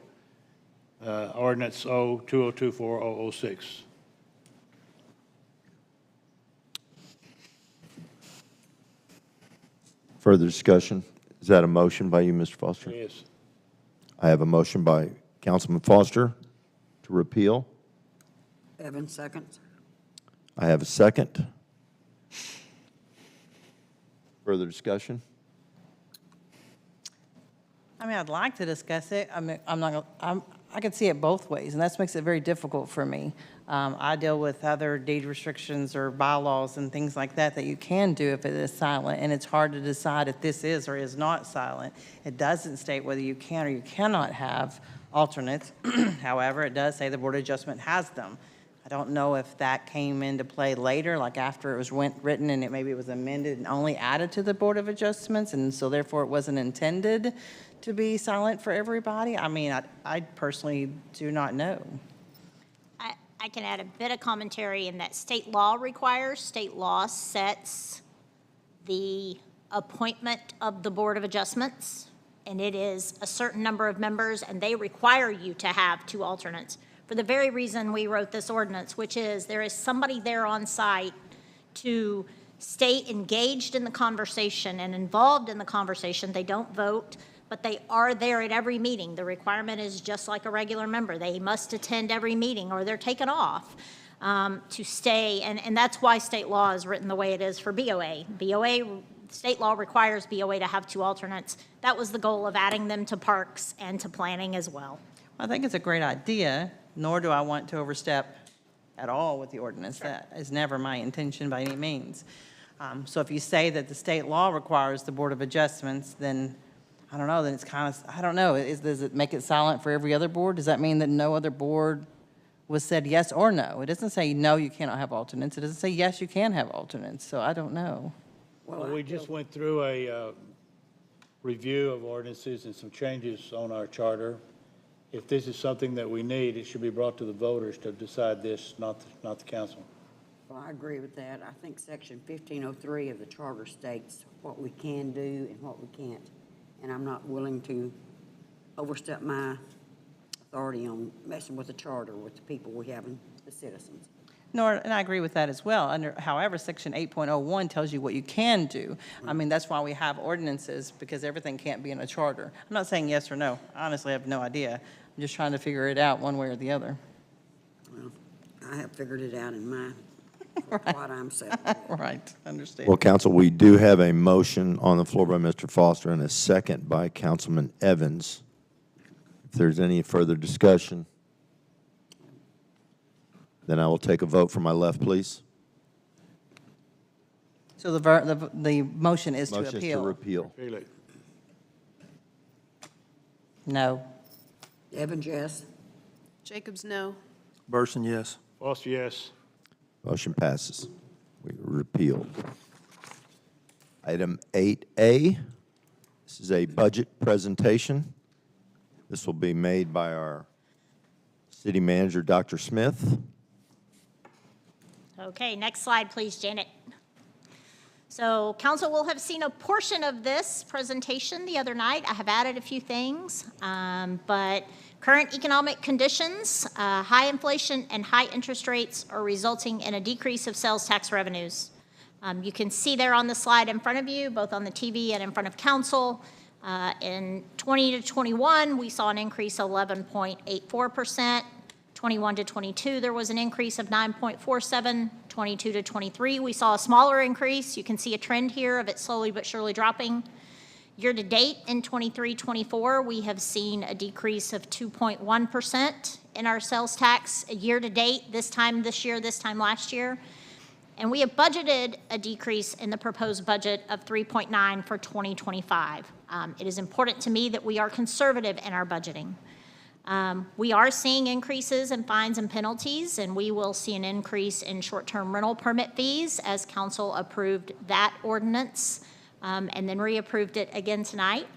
ordinance O2024-006. Further discussion? Is that a motion by you, Mr. Foster? Yes. I have a motion by Councilman Foster to repeal. Evans, seconds. I have a second. Further discussion? I mean, I'd like to discuss it. I mean, I can see it both ways, and that makes it very difficult for me. I deal with other deed restrictions or bylaws and things like that you can do if it is silent, and it's hard to decide if this is or is not silent. It doesn't state whether you can or you cannot have alternates. However, it does say the Board of Adjustment has them. I don't know if that came into play later, like after it was written and maybe it was amended and only added to the Board of Adjustments, and so therefore it wasn't intended to be silent for everybody. I mean, I personally do not know. I can add a bit of commentary in that state law sets the appointment of the Board of Adjustments, and it is a certain number of members, and they require you to have 2 alternates for the very reason we wrote this ordinance, which is there is somebody there on site to stay engaged in the conversation and involved in the conversation. They don't vote, but they are there at every meeting. The requirement is just like a regular member. They must attend every meeting or they're taken off to stay. And that's why state law is written the way it is for BOA. State law requires BOA to have 2 alternates. That was the goal of adding them to parks and to planning as well. I think it's a great idea, nor do I want to overstep at all with the ordinance. That is never my intention by any means. So if you say that the state law requires the Board of Adjustments, then I don't know, then it's kind of, I don't know, does it make it silent for every other board? Does that mean that no other board was said yes or no? It doesn't say no, you cannot have alternates. It doesn't say yes, you can have alternates, so I don't know. Well, we just went through a review of ordinances and some changes on our charter. If this is something that we need, it should be brought to the voters to decide this, not the council. Well, I agree with that. I think Section 1503 of the charter states what we can do and what we can't. And I'm not willing to overstep my authority on messing with the charter with the people we have and the citizens. No, and I agree with that as well. However, Section 8.01 tells you what you can do. I mean, that's why we have ordinances, because everything can't be in a charter. I'm not saying yes or no. I honestly have no idea. I'm just trying to figure it out one way or the other. Well, I have figured it out in my, what I'm saying. Right, understand. Well, council, we do have a motion on the floor by Mr. Foster and a second by Councilman Evans. If there's any further discussion, then I will take a vote from my left, please. So the motion is to Motion is to appeal? repeal. Repeal it. No. Evans, yes. Jacobs, no. Burson, yes. Foster, yes. Motion passes. We repealed. Item 8A, this is a budget presentation. This will be made by our city manager, Dr. Smith. Okay, next slide, please, Janet. So council will have seen a portion of this presentation the other night. I have added a few things, but current economic conditions, high inflation and high interest rates are resulting in a decrease of sales tax revenues. You can see there on the slide in front of you, both on the TV and in front of council. In 20 to 21, we saw an increase of 11.84%. 21 to 22, there was an increase of 9.47. 22 to 23, we saw a smaller increase. You can see a trend here of it slowly but surely dropping. Year to date in 23-24, we have seen a decrease of 2.1% in our sales tax year to date, this time this year, this time last year. And we have budgeted a decrease in the proposed budget of 3.9 for 2025. It is important to me that we are conservative in our budgeting. We are seeing increases in fines and penalties, and we will see an increase in short-term rental permit fees as council approved that ordinance and then reapproved it again tonight.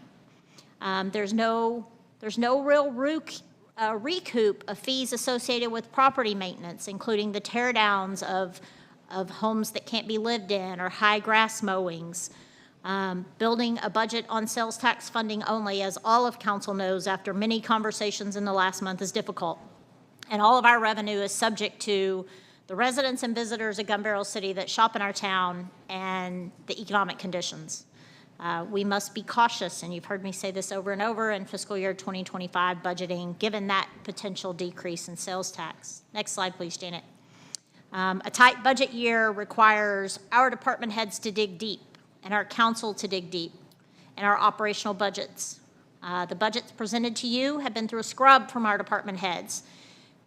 There's no real recoup of fees associated with property maintenance, including the tear downs of homes that can't be lived in or high grass mowings. Building a budget on sales tax funding only, as all of council knows after many conversations in the last month, is difficult. And all of our revenue is subject to the residents and visitors of Gun Barrel City that shop in our town and the economic conditions. We must be cautious, and you've heard me say this over and over in fiscal year 2025 budgeting, given that potential decrease in sales tax. Next slide, please, Janet. A tight budget year requires our department heads to dig deep and our council to dig deep in our operational budgets. The budgets presented to you have been through a scrub from our department heads.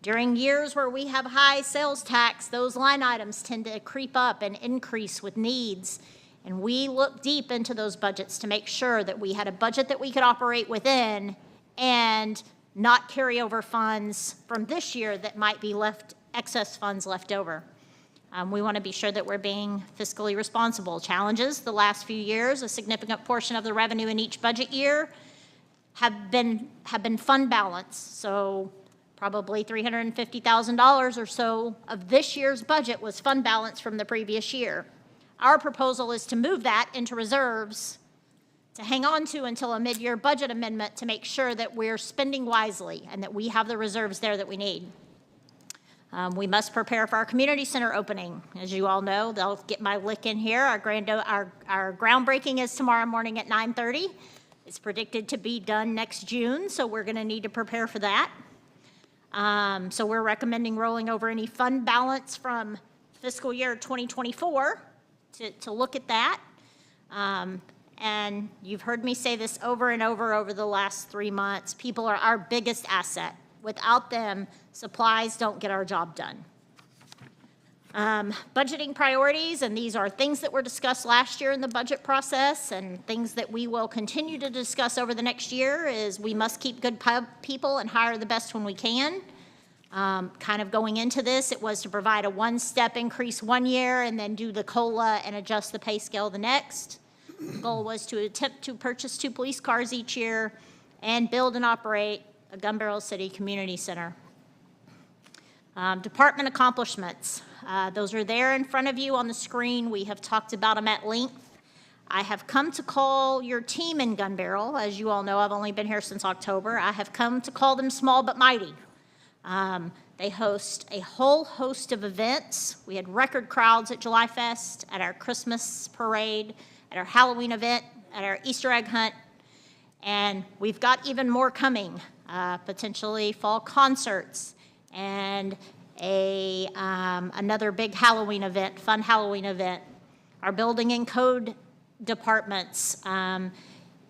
During years where we have high sales tax, those line items tend to creep up and increase with needs. And we look deep into those budgets to make sure that we had a budget that we could operate within and not carry over funds from this year that might be excess funds left over. We want to be sure that we're being fiscally responsible. Challenges the last few years, a significant portion of the revenue in each budget year have been fund balance. So probably $350,000 or so of this year's budget was fund balance from the previous year. Our proposal is to move that into reserves to hang on to until a mid-year budget amendment to make sure that we're spending wisely and that we have the reserves there that we need. We must prepare for our community center opening. As you all know, they'll get my lick in here. Our groundbreaking is tomorrow morning at 9:30. It's predicted to be done next June, so we're going to need to prepare for that. So we're recommending rolling over any fund balance from fiscal year 2024 to look at that. And you've heard me say this over and over the last 3 months. People are our biggest asset. Without them, supplies don't get our job done. Budgeting priorities, and these are things that were discussed last year in the budget process and things that we will continue to discuss over the next year, is we must keep good people and hire the best when we can. Kind of going into this, it was to provide a one-step increase one year and then do the COLA and adjust the pay scale the next. The goal was to attempt to purchase 2 police cars each year and build and operate a Gun Barrel City Community Center. Department accomplishments. Those are there in front of you on the screen. We have talked about them at length. I have come to call your team in Gun Barrel. As you all know, I've only been here since October. I have come to call them small but mighty. They host a whole host of events. We had record crowds at July Fest, at our Christmas parade, at our Halloween event, at our Easter egg hunt, and we've got even more coming, potentially fall concerts and another big Halloween event, fun Halloween event. Our building and code departments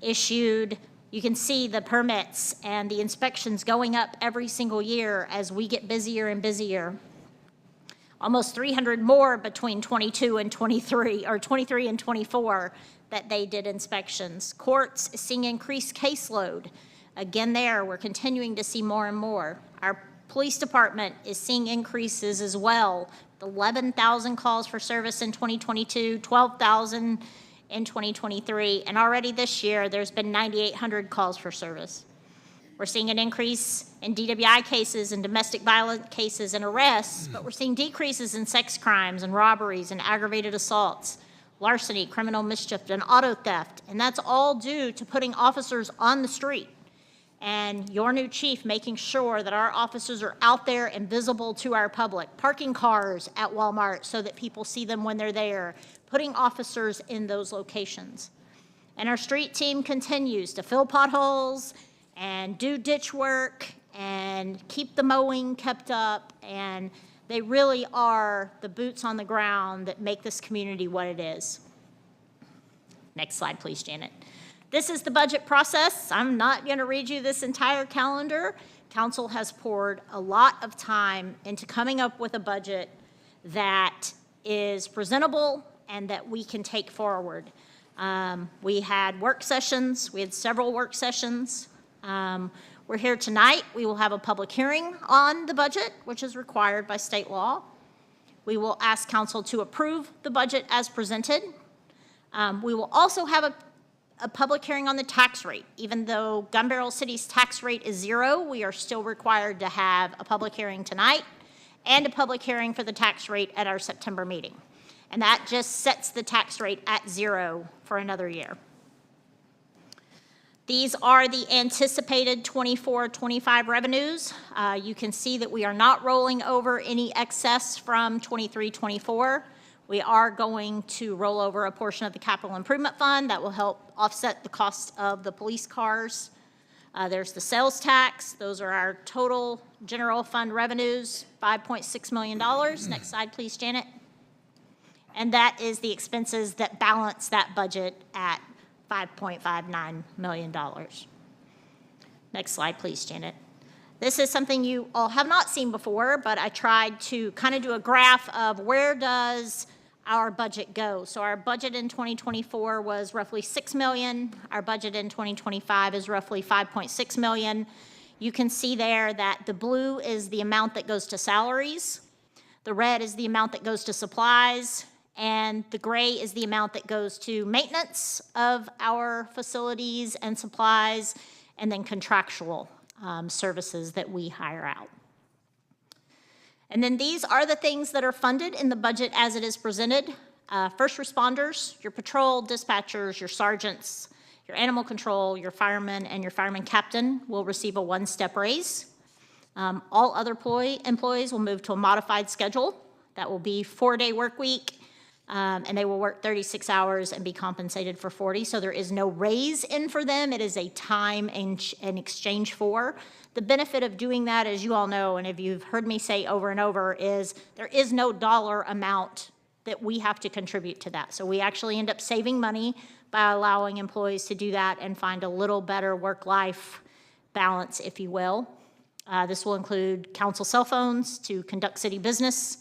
issued, you can see the permits and the inspections going up every single year as we get busier and busier. Almost 300 more between 22 and 23, or 23 and 24, that they did inspections. Courts is seeing increased caseload. Again, we're continuing to see more and more. Our police department is seeing increases as well. 11,000 calls for service in 2022, 12,000 in 2023, and already this year, there's been 9,800 calls for service. We're seeing an increase in DWI cases and domestic violence cases and arrests, but we're seeing decreases in sex crimes and robberies and aggravated assaults, larceny, criminal mischief, and auto theft. And that's all due to putting officers on the street and your new chief making sure that our officers are out there and visible to our public, parking cars at Walmart so that people see them when they're there, putting officers in those locations. And our street team continues to fill potholes and do ditch work and keep the mowing kept up, and they really are the boots on the ground that make this community what it is. Next slide, please, Janet. This is the budget process. I'm not going to read you this entire calendar. Council has poured a lot of time into coming up with a budget that is presentable and that we can take forward. We had work sessions. We had several work sessions. We're here tonight. We will have a public hearing on the budget, which is required by state law. We will ask council to approve the budget as presented. We will also have a public hearing on the tax rate. Even though Gun Barrel City's tax rate is 0, we are still required to have a public hearing tonight and a public hearing for the tax rate at our September meeting. And that just sets the tax rate at 0 for another year. These are the anticipated 24-25 revenues. You can see that we are not rolling over any excess from 23-24. We are going to roll over a portion of the capital improvement fund that will help offset the cost of the police cars. There's the sales tax. Those are our total general fund revenues, $5.6 million. Next slide, please, Janet. And that is the expenses that balance that budget at $5.59 million. Next slide, please, Janet. This is something you all have not seen before, but I tried to kind of do a graph of where does our budget go. So our budget in 2024 was roughly $6 million. Our budget in 2025 is roughly $5.6 million. You can see there that the blue is the amount that goes to salaries, the red is the amount that goes to supplies, and the gray is the amount that goes to maintenance of our facilities and supplies, and then contractual services that we hire out. And then these are the things that are funded in the budget as it is presented. First responders, your patrol dispatchers, your sergeants, your animal control, your firemen, and your fireman captain will receive a one-step raise. All other employees will move to a modified schedule. That will be 4-day work week, and they will work 36 hours and be compensated for 40. So there is no raise in for them. It is a time in exchange for. The benefit of doing that, as you all know, and if you've heard me say over and over, is there is no dollar amount that we have to contribute to that. So we actually end up saving money by allowing employees to do that and find a little better work-life balance, if you will. This will include council cell phones to conduct city business,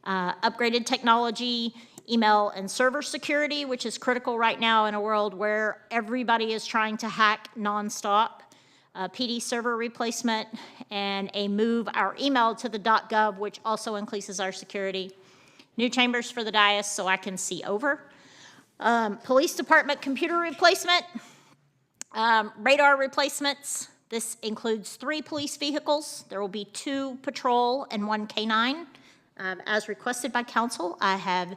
upgraded technology, email and server security, which is critical right now in a world where everybody is trying to hack nonstop, PD server replacement, and a move our email to the .gov, which also increases our security. New chambers for the dais so I can see over. Police department computer replacement, radar replacements. This includes 3 police vehicles. There will be 2 patrol and 1 K9. As requested by council, I have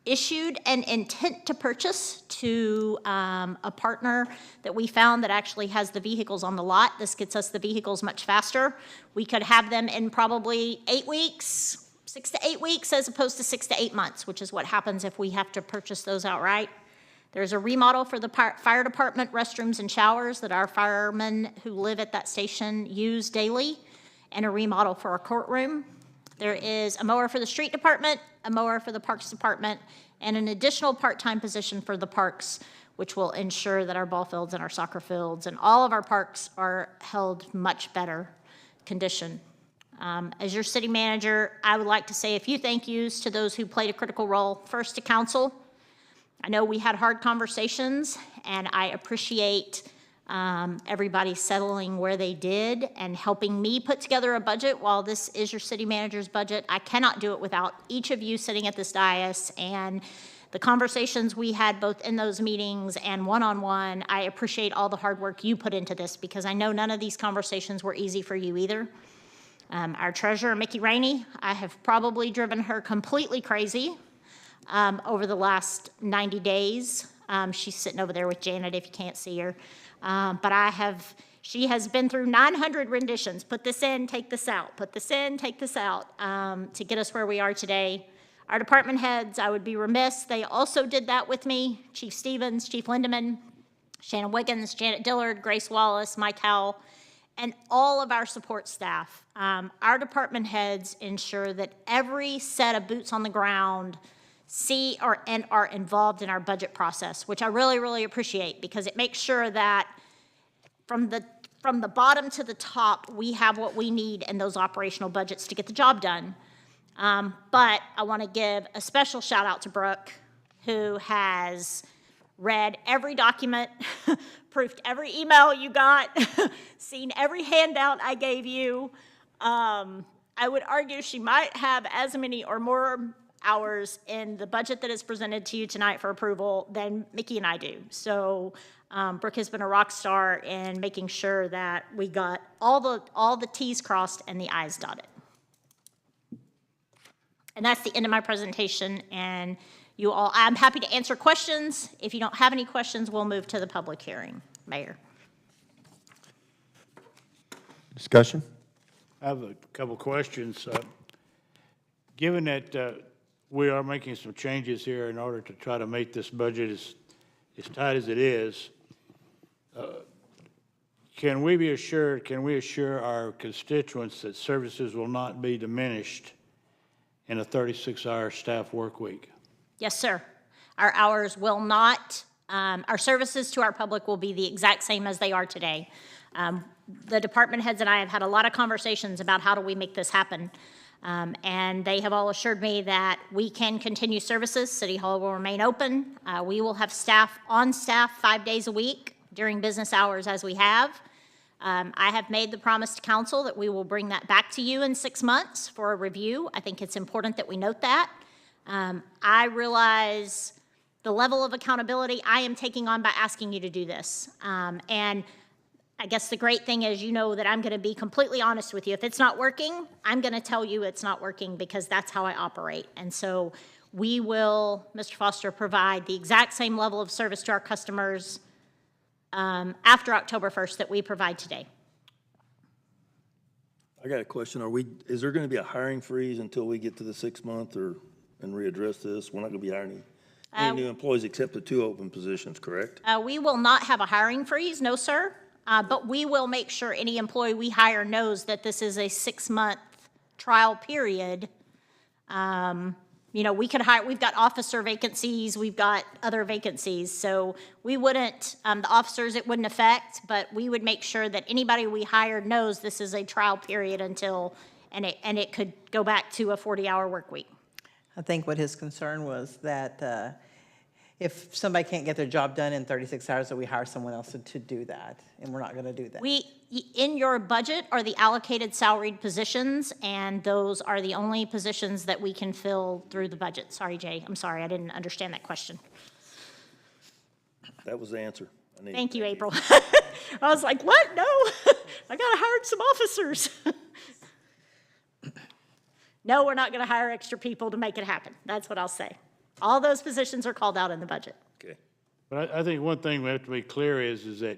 issued an intent to purchase to a partner that we found that actually has the vehicles on the lot. This gets us the vehicles much faster. We could have them in probably 8 weeks, 6 to 8 weeks, as opposed to 6 to 8 months, which is what happens if we have to purchase those outright. There's a remodel for the fire department restrooms and showers that our firemen who live at that station use daily, and a remodel for our courtroom. There is a mower for the street department, a mower for the parks department, and an additional part-time position for the parks, which will ensure that our ball fields and our soccer fields and all of our parks are held much better condition. As your city manager, I would like to say a few thank yous to those who played a critical role. First, to council. I know we had hard conversations, and I appreciate everybody settling where they did and helping me put together a budget. While this is your city manager's budget, I cannot do it without each of you sitting at this dais and the conversations we had both in those meetings and one-on-one. I appreciate all the hard work you put into this because I know none of these conversations were easy for you either. Our treasurer, Mickey Rainey, I have probably driven her completely crazy over the last 90 days. She's sitting over there with Janet if you can't see her. But she has been through 900 renditions. Put this in, take this out. Put this in, take this out to get us where we are today. Our department heads, I would be remiss, they also did that with me. Chief Stevens, Chief Lindeman, Shannon Wiggins, Janet Dillard, Grace Wallace, Mike Howell, and all of our support staff. Our department heads ensure that every set of boots on the ground and are involved in our budget process, which I really, really appreciate because it makes sure that from the bottom to the top, we have what we need in those operational budgets to get the job done. But I want to give a special shout out to Brooke, who has read every document, proofed every email you got, seen every handout I gave you. I would argue she might have as many or more hours in the budget that is presented to you tonight for approval than Mickey and I do. So Brooke has been a rock star in making sure that we got all the T's crossed and the I's dotted. And that's the end of my presentation. And you all, I'm happy to answer questions. If you don't have any questions, we'll move to the public hearing. Mayor. Discussion? I have a couple questions. Given that we are making some changes here in order to try to make this budget as tight as it is. Can we assure our constituents that services will not be diminished in a 36-hour staff work week? Yes, sir. Our hours will not, our services to our public will be the exact same as they are today. The department heads and I have had a lot of conversations about how do we make this happen. And they have all assured me that we can continue services. City Hall will remain open. We will have staff on staff 5 days a week during business hours as we have. I have made the promise to council that we will bring that back to you in 6 months for a review. I think it's important that we note that. I realize the level of accountability I am taking on by asking you to do this. And I guess the great thing is, you know that I'm going to be completely honest with you. If it's not working, I'm going to tell you it's not working because that's how I operate. And so we will, Mr. Foster, provide the exact same level of service to our customers after October 1st that we provide today. I got a question. Is there going to be a hiring freeze until we get to the 6 month and readdress this? We're not going to be hiring any new employees except the 2 open positions, correct? We will not have a hiring freeze, no, sir. But we will make sure any employee we hire knows that this is a 6-month trial period. You know, we could hire, we've got officer vacancies, we've got other vacancies. So we wouldn't, the officers it wouldn't affect, but we would make sure that anybody we hire knows this is a trial period until, and it could go back to a 40-hour work week. I think what his concern was that if somebody can't get their job done in 36 hours, that we hire someone else to do that, and we're not going to do that. In your budget are the allocated salaried positions, and those are the only positions that we can fill through the budget. Sorry, Jay, I'm sorry, I didn't understand that question. That was the answer. Thank you, April. I was like, what? No, I got to hire some officers. No, we're not going to hire extra people to make it happen. That's what I'll say. All those positions are called out in the budget. Okay. But I think one thing we have to be clear is that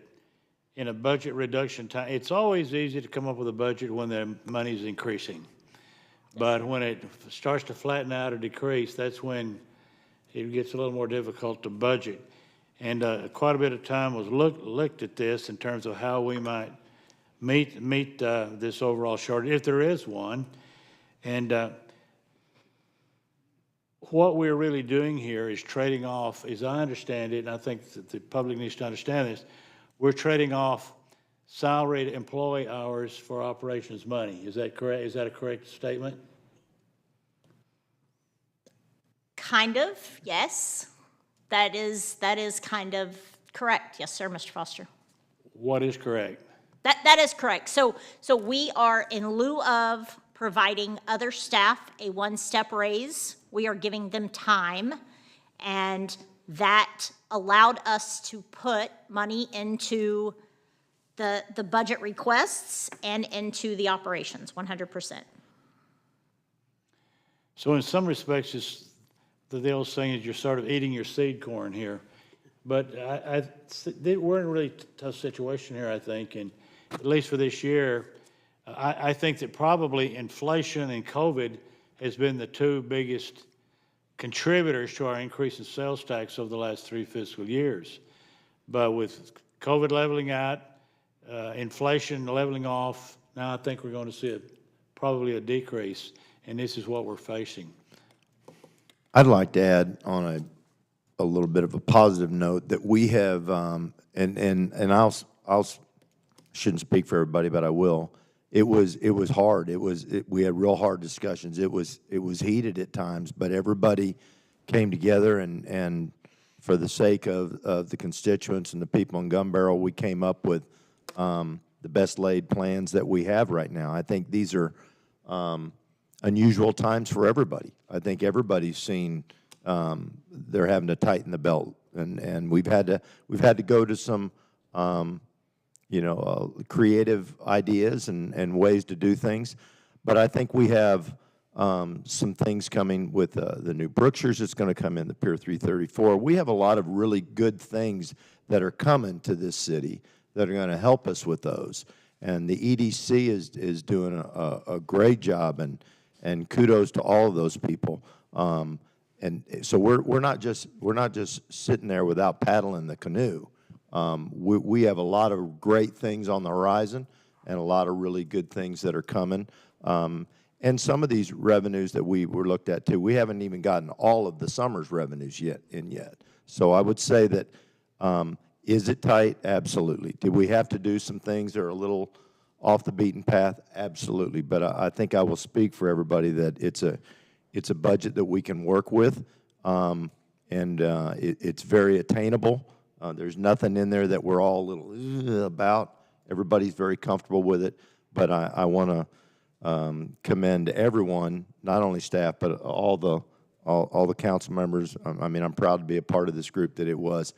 in a budget reduction time, it's always easy to come up with a budget when the money's increasing. But when it starts to flatten out or decrease, that's when it gets a little more difficult to budget. And quite a bit of time was looked at this in terms of how we might meet this overall shortage, if there is one. And what we're really doing here is trading off, as I understand it, and I think that the public needs to understand this, we're trading off salaried employee hours for operations money. Is that correct? Is that a correct statement? Kind of, yes. That is kind of correct. Yes, sir, Mr. Foster. What is correct? That is correct. So we are, in lieu of providing other staff a one-step raise, we are giving them time, and that allowed us to put money into the budget requests and into the operations, 100%. So in some respects, it's the old saying is you're sort of eating your seed corn here. But we're in a really tough situation here, I think, and at least for this year, I think that probably inflation and COVID has been the 2 biggest contributors to our increase in sales tax over the last 3 fiscal years. But with COVID leveling out, inflation leveling off, now I think we're going to see probably a decrease, and this is what we're facing. I'd like to add on a little bit of a positive note that we have, and I'll shouldn't speak for everybody, but I will. It was hard. We had real hard discussions. It was heated at times, but everybody came together, and for the sake of the constituents and the people in Gun Barrel, we came up with the best laid plans that we have right now. I think these are unusual times for everybody. I think everybody's seen they're having to tighten the belt, and we've had to go to some creative ideas and ways to do things. But I think we have some things coming with the new Brookshires that's going to come in, the Pier 334. We have a lot of really good things that are coming to this city that are going to help us with those. And the EDC is doing a great job, and kudos to all of those people. And so we're not just sitting there without paddling the canoe. We have a lot of great things on the horizon and a lot of really good things that are coming. And some of these revenues that we were looked at too, we haven't even gotten all of the summer's revenues yet. So I would say that, is it tight? Absolutely. Did we have to do some things that are a little off the beaten path? Absolutely. But I think I will speak for everybody that it's a budget that we can work with, and it's very attainable. There's nothing in there that we're all a little about. Everybody's very comfortable with it. But I want to commend everyone, not only staff, but all the council members. I mean, I'm proud to be a part of this group. That it was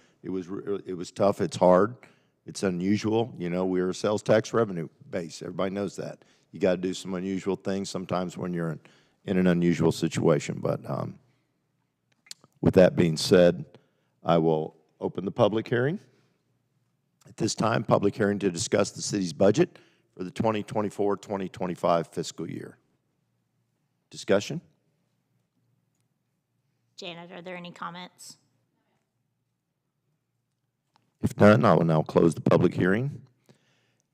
tough. It's hard. It's unusual. You know, we're a sales tax revenue base. Everybody knows that. You got to do some unusual things sometimes when you're in an unusual situation. But with that being said, I will open the public hearing. At this time, public hearing to discuss the city's budget for the 2024-2025 fiscal year. Discussion? Janet, are there any comments? If none, I will now close the public hearing.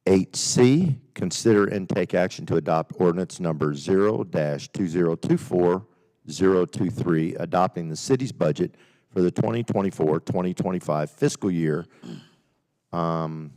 8C, consider and take action to adopt ordinance number 0-2024-023, adopting the city's budget for the 2024-2025 fiscal year. Our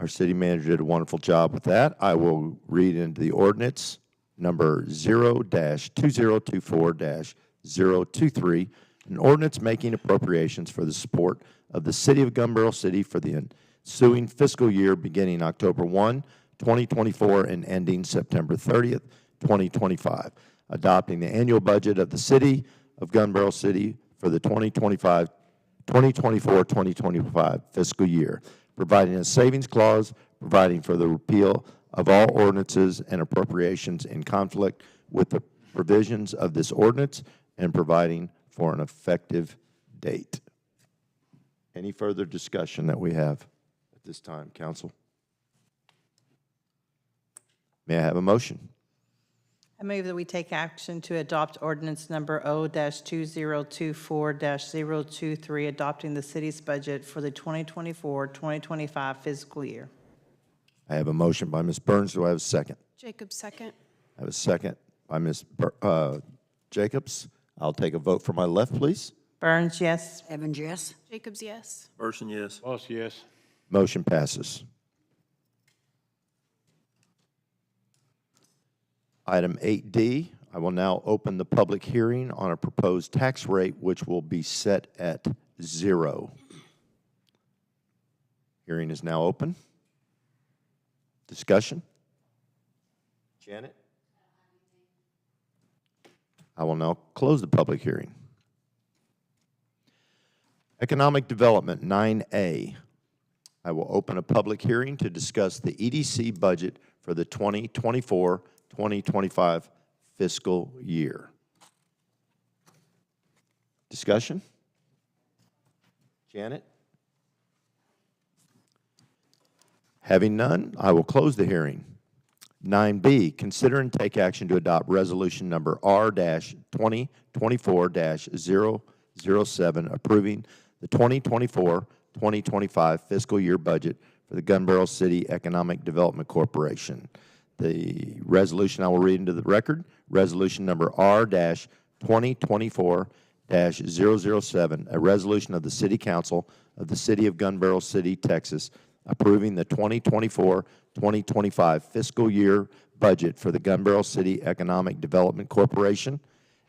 city manager did a wonderful job with that. I will read into the ordinance number 0-2024-023, an ordinance making appropriations for the support of the city of Gun Barrel City for the ensuing fiscal year beginning October 1, 2024 and ending September 30th, 2025, adopting the annual budget of the city of Gun Barrel City for the 2024-2025 fiscal year, providing a savings clause, providing for the repeal of all ordinances and appropriations in conflict with the provisions of this ordinance, and providing for an effective date. Any further discussion that we have at this time, council? May I have a motion? I move that we take action to adopt ordinance number O-2024-023, adopting the city's budget for the 2024-2025 fiscal year. I have a motion by Ms. Burns. Do I have a second? Jacobs, second. I have a second by Ms. Jacobs. I'll take a vote from my left, please. Burns, yes. Evans, yes. Jacobs, yes. Person, yes. Boss, yes. Motion passes. Item 8D, I will now open the public hearing on a proposed tax rate which will be set at 0. Hearing is now open. Discussion? Janet? I will now close the public hearing. Economic Development, 9A. I will open a public hearing to discuss the EDC budget for the 2024-2025 fiscal year. Discussion? Janet? Having none, I will close the hearing. 9B, consider and take action to adopt resolution number R-2024-007, approving the 2024-2025 fiscal year budget for the Gun Barrel City Economic Development Corporation. The resolution I will read into the record, resolution number R-2024-007, a resolution of the City Council of the City of Gun Barrel City, Texas, approving the 2024-2025 fiscal year budget for the Gun Barrel City Economic Development Corporation,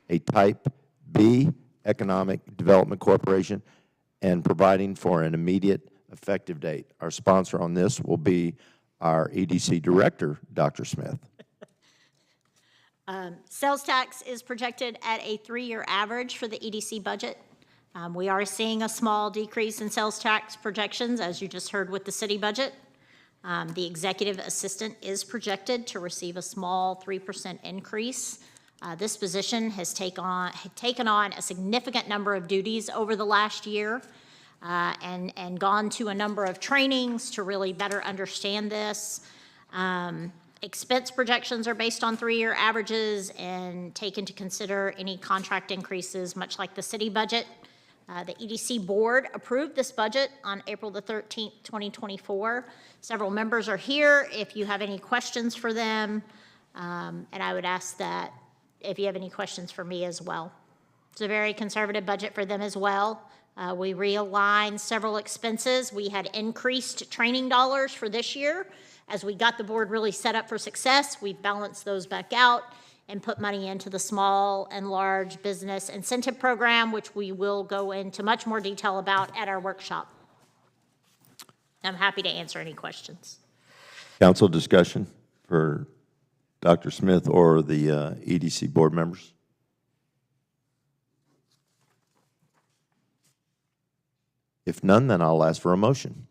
a Type B Economic Development Corporation, and providing for an immediate effective date. Our sponsor on this will be our EDC Director, Dr. Smith. Sales tax is projected at a 3-year average for the EDC budget. We are seeing a small decrease in sales tax projections, as you just heard with the city budget. The executive assistant is projected to receive a small 3% increase. This position has taken on a significant number of duties over the last year and gone to a number of trainings to really better understand this. Expense projections are based on 3-year averages and take into consider any contract increases, much like the city budget. The EDC board approved this budget on April the 13th, 2024. Several members are here if you have any questions for them, and I would ask that if you have any questions for me as well. It's a very conservative budget for them as well. We realigned several expenses. We had increased training dollars for this year. As we got the board really set up for success, we've balanced those back out and put money into the small and large business incentive program, which we will go into much more detail about at our workshop. I'm happy to answer any questions. Council discussion for Dr. Smith or the EDC board members? If none, then I'll ask for a motion.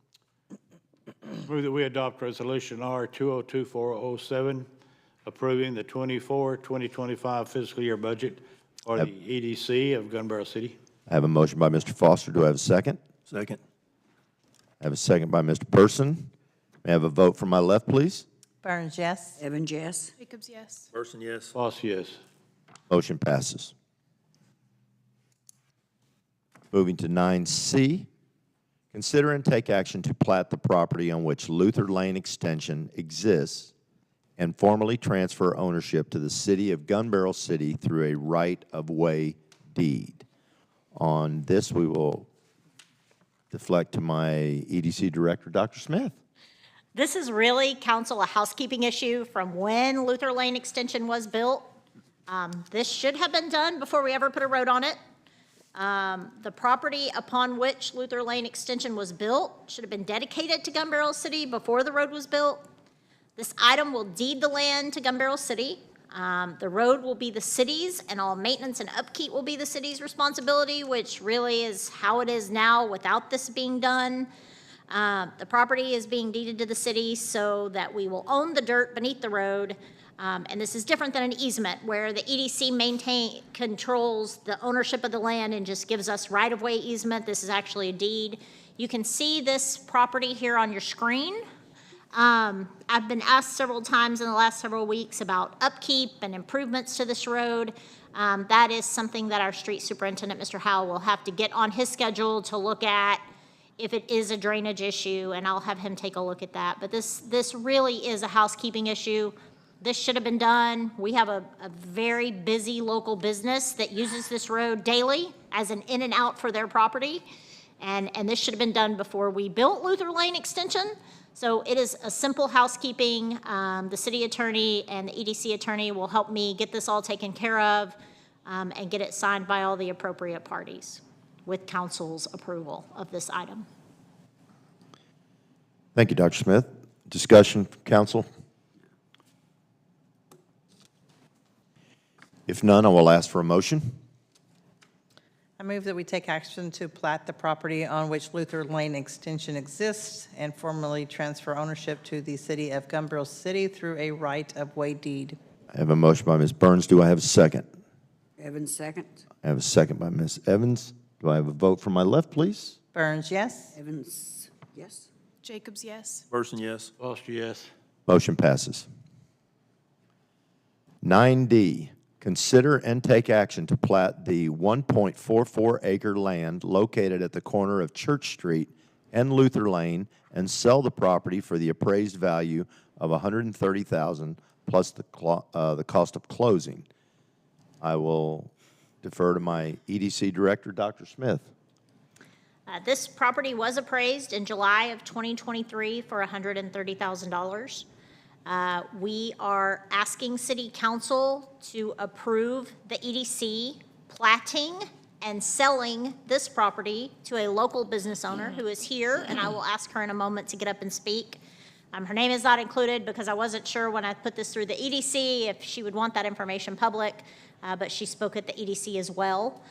Move that we adopt Resolution R 202407, approving the 2025 fiscal year budget for the EDC of Gun Barrel City. I have a motion by Mr. Foster. Do I have a second? Second. I have a second by Mr. Person. May I have a vote from my left, please? Burns, yes. Evans, yes. Jacobs, yes. Person, yes. Foss, yes. Motion passes. Moving to 9C, consider and take action to plat the property on which Luther Lane Extension exists and formally transfer ownership to the city of Gun Barrel City through a right-of-way deed. On this, we will deflect to my EDC director, Dr. Smith. This is really, council, a housekeeping issue from when Luther Lane Extension was built. This should have been done before we ever put a road on it. The property upon which Luther Lane Extension was built should have been dedicated to Gun Barrel City before the road was built. This item will deed the land to Gun Barrel City. The road will be the city's, and all maintenance and upkeep will be the city's responsibility, which really is how it is now without this being done. The property is being deeded to the city so that we will own the dirt beneath the road. And this is different than an easement where the EDC controls the ownership of the land and just gives us right-of-way easement. This is actually a deed. You can see this property here on your screen. I've been asked several times in the last several weeks about upkeep and improvements to this road. That is something that our street superintendent, Mr. Howell, will have to get on his schedule to look at if it is a drainage issue, and I'll have him take a look at that. But this really is a housekeeping issue. This should have been done. We have a very busy local business that uses this road daily as an in and out for their property. And this should have been done before we built Luther Lane Extension. So it is a simple housekeeping. The city attorney and the EDC attorney will help me get this all taken care of and get it signed by all the appropriate parties with council's approval of this item. Thank you, Dr. Smith. Discussion, council? If none, I will ask for a motion. I move that we take action to plat the property on which Luther Lane Extension exists and formally transfer ownership to the city of Gun Barrel City through a right-of-way deed. I have a motion by Ms. Burns. Do I have a second? Evans, second. I have a second by Ms. Evans. Do I have a vote from my left, please? Burns, yes. Evans, yes. Jacobs, yes. Person, yes. Foss, yes. Motion passes. 9D, consider and take action to plat the 1.44 acre land located at the corner of Church Street and Luther Lane and sell the property for the appraised value of $130,000 plus the cost of closing. I will defer to my EDC director, Dr. Smith. This property was appraised in July of 2023 for $130,000. We are asking City Council to approve the EDC platting and selling this property to a local business owner who is here, and I will ask her in a moment to get up and speak. Her name is not included because I wasn't sure when I put this through the EDC if she would want that information public, but she spoke at the EDC as well.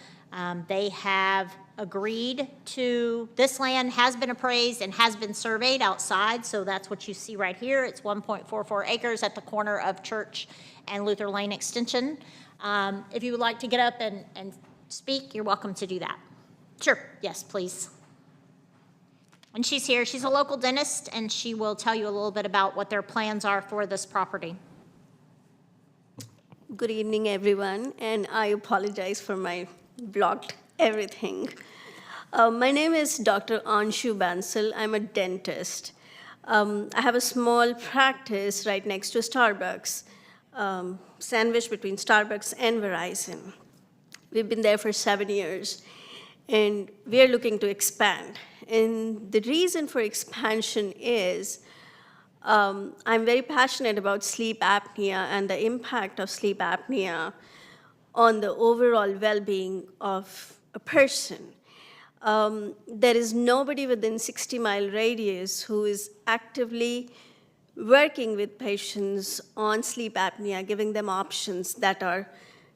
They have agreed to, this land has been appraised and has been surveyed outside, so that's what you see right here. It's 1.44 acres at the corner of Church and Luther Lane Extension. If you would like to get up and speak, you're welcome to do that. Sure, yes, please. when she's here. She's a local dentist, and she will tell you a little bit about what their plans are for this property. Good evening, everyone, and I apologize for my blocked everything. My name is Dr. Anshu Bansal. I'm a dentist. I have a small practice right next to Starbucks, sandwiched between Starbucks and Verizon. We've been there for 7 years, and we are looking to expand. And the reason for expansion is I'm very passionate about sleep apnea and the impact of sleep apnea on the overall well-being of a person. There is nobody within 60-mile radius who is actively working with patients on sleep apnea, giving them options that are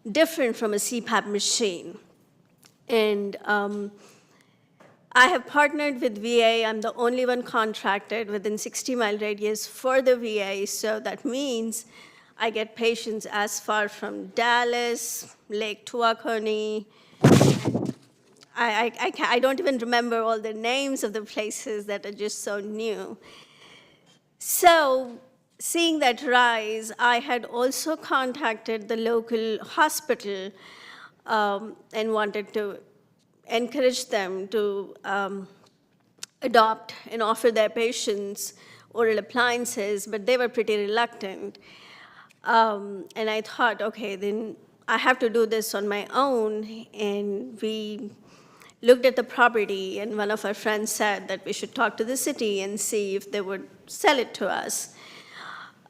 different from a CPAP machine. And I have partnered with VA. I'm the only one contracted within 60-mile radius for the VA, so that means I get patients as far from Dallas, Lake Tuacahonee. I don't even remember all the names of the places that are just so new. So seeing that rise, I had also contacted the local hospital and wanted to encourage them to adopt and offer their patients oral appliances, but they were pretty reluctant. And I thought, okay, then I have to do this on my own. And we looked at the property, and one of our friends said that we should talk to the city and see if they would sell it to us.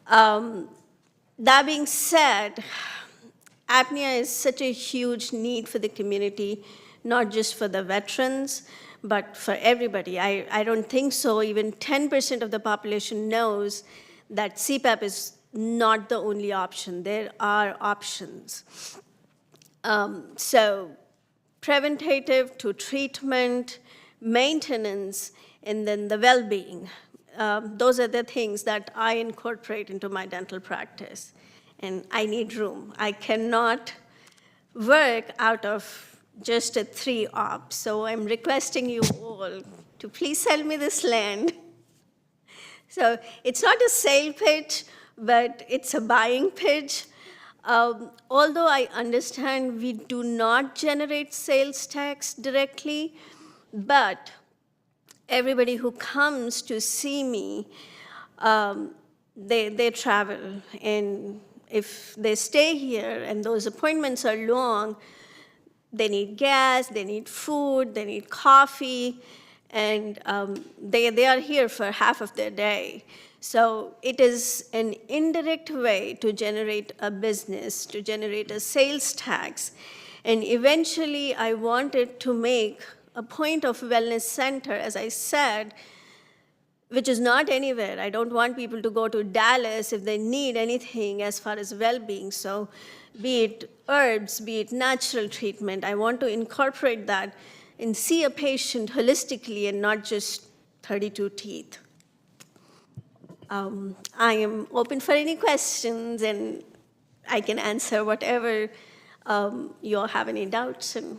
That being said, apnea is such a huge need for the community, not just for the veterans, but for everybody. I don't think so. Even 10% of the population knows that CPAP is not the only option. There are options. So preventative to treatment, maintenance, and then the well-being. Those are the things that I incorporate into my dental practice. And I need room. I cannot work out of just a 3-op. So I'm requesting you all to please sell me this land. So it's not a sale pitch, but it's a buying pitch. Although I understand we do not generate sales tax directly, but everybody who comes to see me, they travel. And if they stay here and those appointments are long, they need gas, they need food, they need coffee, and they are here for half of their day. So it is an indirect way to generate a business, to generate a sales tax. And eventually, I wanted to make a point of wellness center, as I said, which is not anywhere. I don't want people to go to Dallas if they need anything as far as well-being. So be it herbs, be it natural treatment, I want to incorporate that and see a patient holistically and not just 32 teeth. I am open for any questions, and I can answer whatever you all have any doubts. And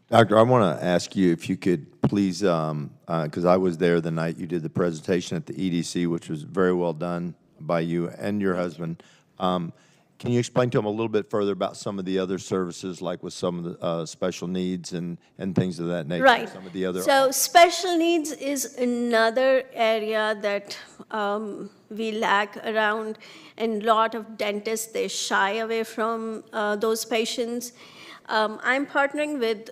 Doctor, I want to ask you if you could please, because I was there the night you did the presentation at the EDC, which was very well done by you and your husband. Can you explain to them a little bit further about some of the other services, like with some of the special needs and things of that nature? right. Some of the other. So special needs is another area that we lack around, and a lot of dentists, they shy away from those patients. I'm partnering with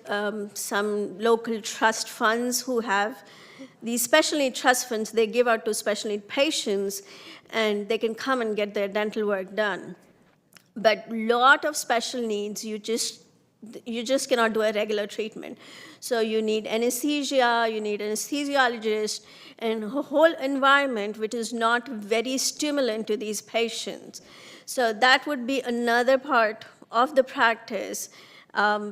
some local trust funds who have these special need trust funds. They give out to special need patients, and they can come and get their dental work done. But lot of special needs, you just cannot do a regular treatment. So you need anesthesia, you need anesthesiologist, and a whole environment which is not very stimulant to these patients. So that would be another part of the practice,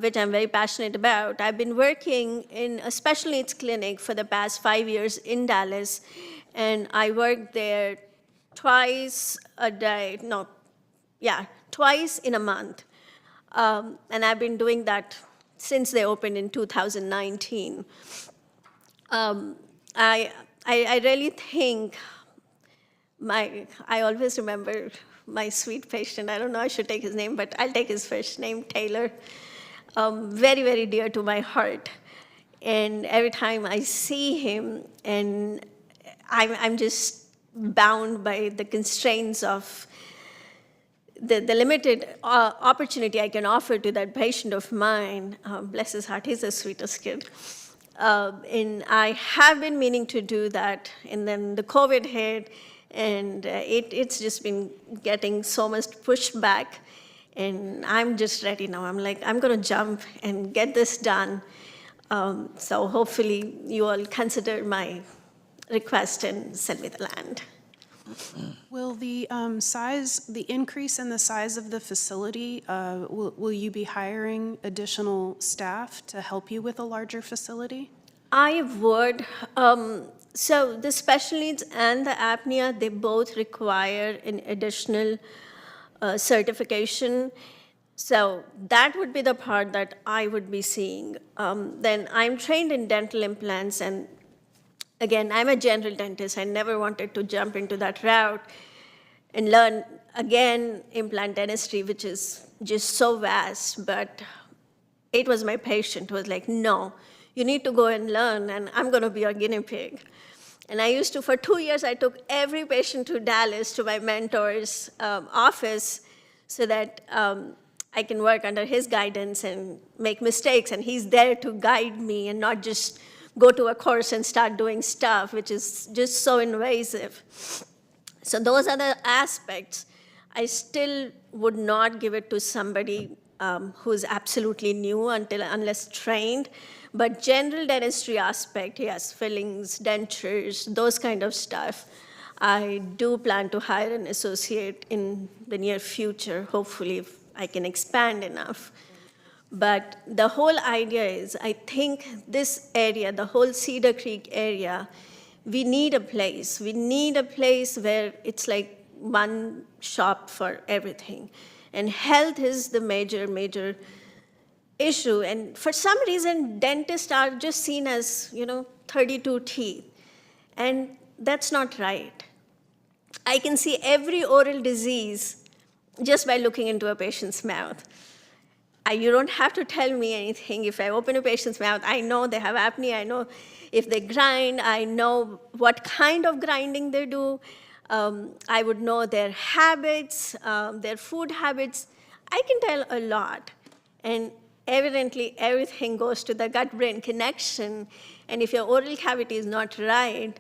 which I'm very passionate about. I've been working in a special needs clinic for the past 5 years in Dallas, and I work there twice in a month. And I've been doing that since they opened in 2019. I really think I always remember my sweet patient, I don't know I should take his name, but I'll take his first name, Taylor. Very, very dear to my heart. And every time I see him, and I'm just bound by the constraints of the limited opportunity I can offer to that patient of mine. Bless his heart, he's the sweetest kid. And I have been meaning to do that, and then the COVID hit, and it's just been getting so much pushback, and I'm just ready now. I'm like, I'm gonna jump and get this done. So hopefully you all consider my request and send me the land. Will the the increase in the size of the facility, will you be hiring additional staff to help you with a larger facility? I would. So the special needs and the apnea, they both require an additional certification. So that would be the part that I would be seeing. Then I'm trained in dental implants, and again, I'm a general dentist. I never wanted to jump into that route and learn, again, implant dentistry, which is just so vast. But it was my patient who was like, no, you need to go and learn, and I'm going to be your guinea pig. And I used to, for 2 years, I took every patient to Dallas, to my mentor's office, so that I can work under his guidance and make mistakes. And he's there to guide me and not just go to a course and start doing stuff, which is just so invasive. So those are the aspects. I still would not give it to somebody who's absolutely new unless trained. But general dentistry aspect, yes, fillings, dentures, those kind of stuff, I do plan to hire an associate in the near future, hopefully if I can expand enough. But the whole idea is, I think this area, the whole Cedar Creek area, we need a place. We need a place where it's like one shop for everything. And health is the major issue. And for some reason, dentists are just seen as, 32 teeth. And that's not right. I can see every oral disease just by looking into a patient's mouth. You don't have to tell me anything. If I open a patient's mouth, I know they have apnea. I know if they grind. I know what kind of grinding they do. I would know their habits, their food habits. I can tell a lot. And evidently, everything goes to the gut-brain connection. And if your oral cavity is not right,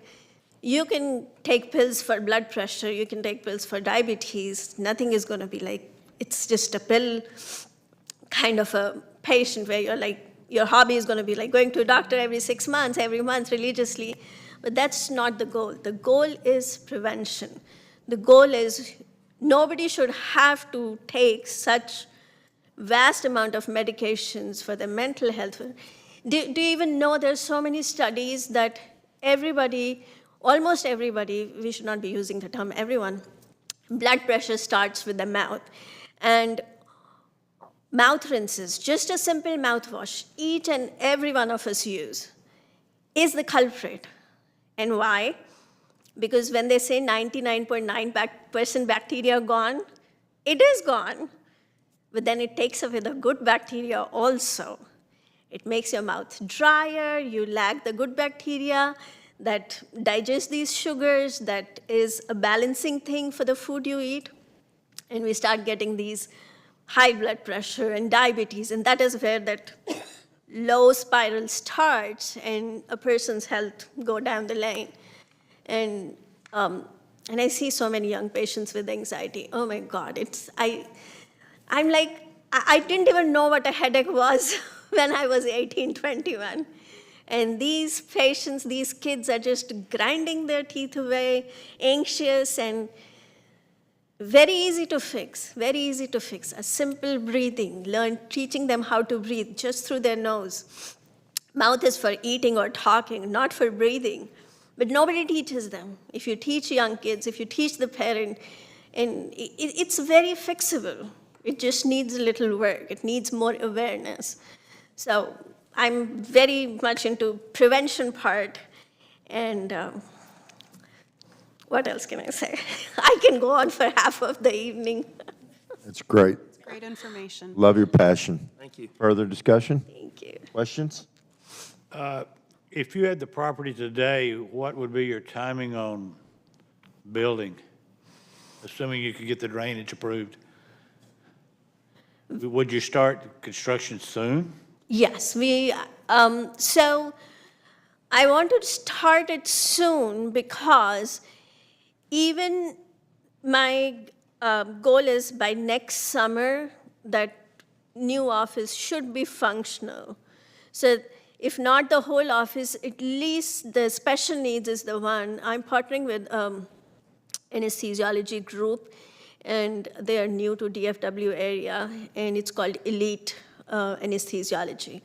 you can take pills for blood pressure. You can take pills for diabetes. Nothing is going to be like, it's just a pill kind of a patient where you're like, your hobby is going to be like going to a doctor every 6 months, every month religiously. But that's not the goal. The goal is prevention. The goal is nobody should have to take such vast amount of medications for their mental health. Do you even know there's so many studies that everybody, almost everybody, we should not be using the term everyone, blood pressure starts with the mouth. And mouth rinses, just a simple mouthwash, each and every one of us use, is the culprit. And why? Because when they say 99.9% bacteria gone, it is gone. But then it takes away the good bacteria also. It makes your mouth drier, you lack the good bacteria that digest these sugars, that is a balancing thing for the food you eat. And we start getting these high blood pressure and diabetes, and that is where that low spiral starts and a person's health go down the lane. And I see so many young patients with anxiety. Oh my God, I'm like, I didn't even know what a headache was when I was 18, 21. And these patients, these kids are just grinding their teeth away, anxious, and very easy to fix, very easy to fix. A simple breathing, teaching them how to breathe just through their nose. Mouth is for eating or talking, not for breathing. But nobody teaches them. If you teach young kids, if you teach the parent, and it's very fixable. It just needs a little work. It needs more awareness. So I'm very much into prevention part. And what else can I say? I can go on for half of the evening. It's great. Great information. Love your passion. Thank you. Further discussion? Thank you. Questions? If you had the property today, what would be your timing on building, assuming you could get the drainage approved? Would you start construction soon? Yes, so I want to start it soon because even my goal is by next summer that new office should be functional. So if not the whole office, at least the special needs is the one. I'm partnering with anesthesiology group, and they are new to DFW area, and it's called Elite Anesthesiology.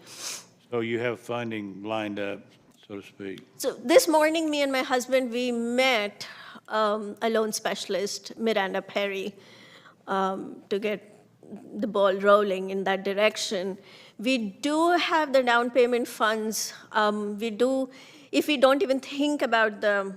So you have funding lined up, so to speak? So this morning, me and my husband, we met a loan specialist, Miranda Perry, to get the ball rolling in that direction. We do have the down payment funds. If we don't even think about the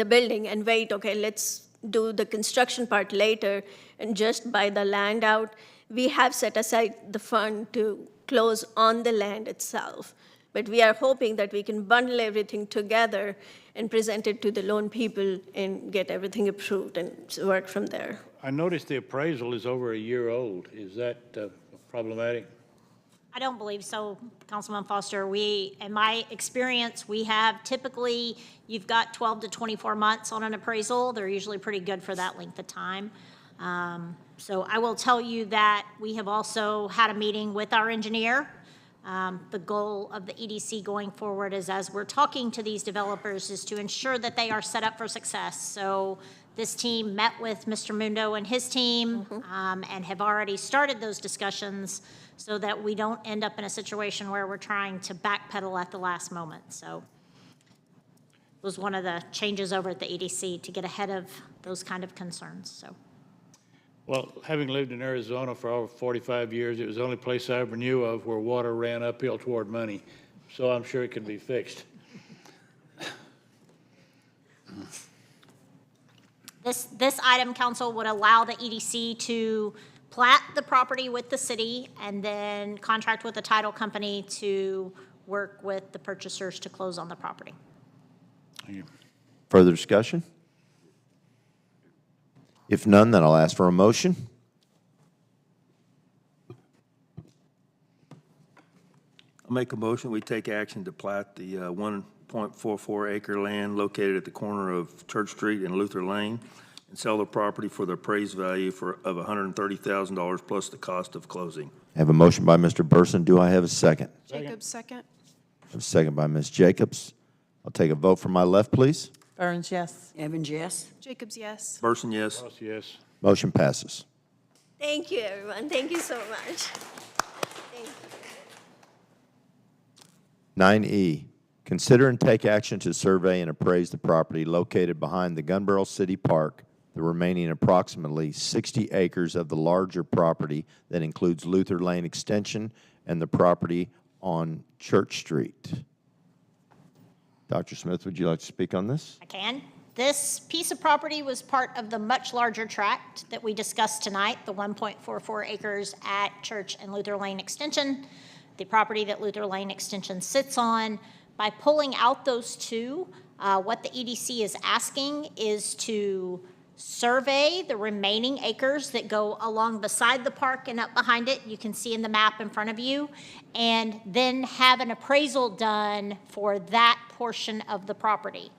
building and wait, okay, let's do the construction part later and just buy the land out, we have set aside the fund to close on the land itself. But we are hoping that we can bundle everything together and present it to the loan people and get everything approved and work from there. I noticed the appraisal is over a year old. Is that problematic? I don't believe so, Councilman Foster. In my experience, we have typically, you've got 12 to 24 months on an appraisal. They're usually pretty good for that length of time. So I will tell you that we have also had a meeting with our engineer. The goal of the EDC going forward is, as we're talking to these developers, is to ensure that they are set up for success. So this team met with Mr. Mundo and his team and have already started those discussions so that we don't end up in a situation where we're trying to backpedal at the last moment. So it was one of the changes over at the EDC to get ahead of those kind of concerns. So. Well, having lived in Arizona for over 45 years, it was the only place I ever knew of where water ran uphill toward money. So I'm sure it can be fixed. This item, council, would allow the EDC to plat the property with the city and then contract with the title company to work with the purchasers to close on the property. Thank you. Further discussion? If none, then I'll ask for a motion. I'll make a motion, we take action to plat the 1.44 acre land located at the corner of Church Street and Luther Lane and sell the property for the appraised value of $130,000 plus the cost of closing. I have a motion by Mr. Burson. Do I have a second? Jacobs, second. I have a second by Ms. Jacobs. I'll take a vote from my left, please. Burns, yes. Evans, yes? Jacobs, yes. Burson, yes. Ross, yes. Motion passes. Thank you, everyone. Thank you so much. Thank you. 9E, consider and take action to survey and appraise the property located behind the Gun Barrel City Park, the remaining approximately 60 acres of the larger property that includes Luther Lane Extension and the property on Church Street. Dr. Smith, would you like to speak on this? I can. This piece of property was part of the much larger tract that we discussed tonight, the 1.44 acres at Church and Luther Lane Extension, the property that Luther Lane Extension sits on. By pulling out those two, what the EDC is asking is to survey the remaining acres that go along beside the park and up behind it. You can see in the map in front of you, and then have an appraisal done for that portion of the property.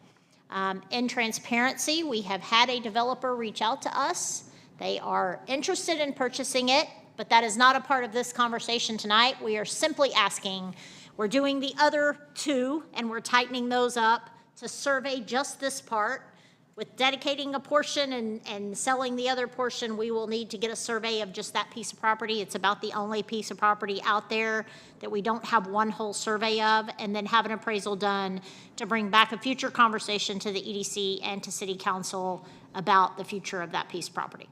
In transparency, we have had a developer reach out to us. They are interested in purchasing it, but that is not a part of this conversation tonight. We are simply asking, we're doing the other two, and we're tightening those up to survey just this part. With dedicating a portion and selling the other portion, we will need to get a survey of just that piece of property. It's about the only piece of property out there that we don't have one whole survey of, and then have an appraisal done to bring back a future conversation to the EDC and to City Council about the future of that piece of property.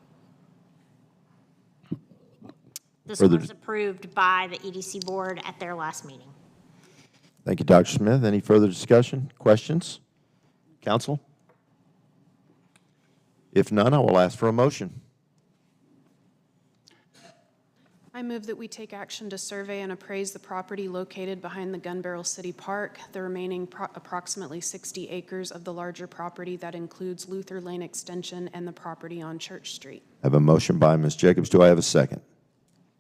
This was approved by the EDC board at their last meeting. Thank you, Dr. Smith. Any further discussion, questions? Council? If none, I will ask for a motion. I move that we take action to survey and appraise the property located behind the Gun Barrel City Park, the remaining approximately 60 acres of the larger property that includes Luther Lane Extension and the property on Church Street. I have a motion by Ms. Jacobs. Do I have a second?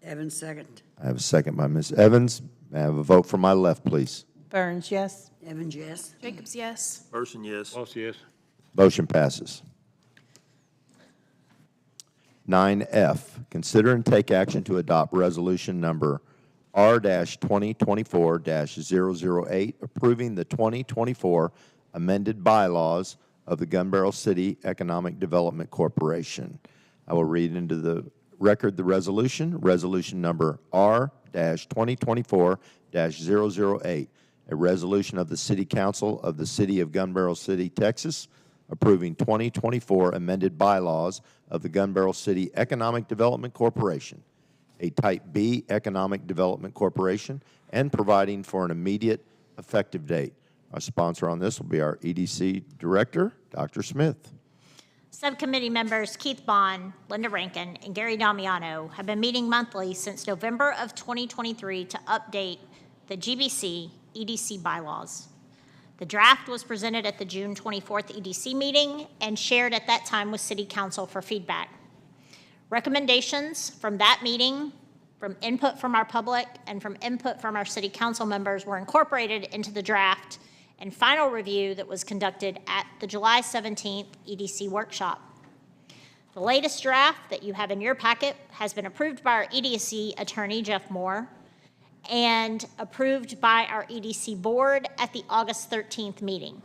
Evans, second. I have a second by Ms. Evans. May I have a vote from my left, please? Burns, yes. Evans, yes. Jacobs, yes. Person, yes. Lost, yes. Motion passes. 9F, consider and take action to adopt resolution number R-2024-008, approving the 2024 amended bylaws of the Gun Barrel City Economic Development Corporation. I will read into the record the resolution. Resolution number R-2024-008, a resolution of the City Council of the City of Gun Barrel City, Texas, approving 2024 amended bylaws of the Gun Barrel City Economic Development Corporation, a Type B Economic Development Corporation, and providing for an immediate effective date. Our sponsor on this will be our EDC Director, Dr. Smith. Subcommittee members Keith Bond, Linda Rankin, and Gary Damiano have been meeting monthly since November of 2023 to update the GBC EDC bylaws. The draft was presented at the June 24th EDC meeting and shared at that time with City Council for feedback. Recommendations from that meeting, from input from our public, and from input from our City Council members were incorporated into the draft and final review that was conducted at the July 17th EDC workshop. The latest draft that you have in your packet has been approved by our EDC attorney, Jeff Moore, and approved by our EDC board at the August 13th meeting.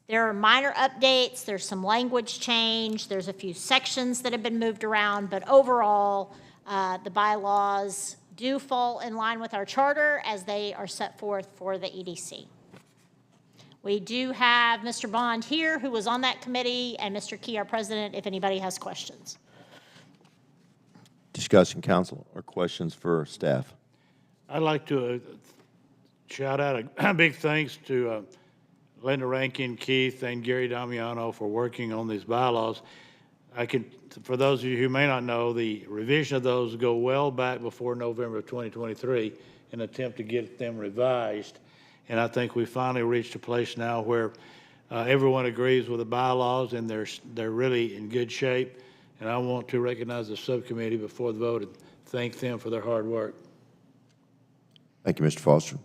There are minor updates, there's some language change, there's a few sections that have been moved around, but overall, the bylaws do fall in line with our charter as they are set forth for the EDC. We do have Mr. Bond here, who was on that committee, and Mr. Key, our president, if anybody has questions. Discussion, council, or questions for staff? I'd like to shout out a big thanks to Linda Rankin, Keith, and Gary Damiano for working on these bylaws. For those of you who may not know, the revision of those go well back before November of 2023 in an attempt to get them revised. And I think we finally reached a place now where everyone agrees with the bylaws and they're really in good shape. And I want to recognize the subcommittee before the vote and thank them for their hard work. Thank you, Mr. Foster.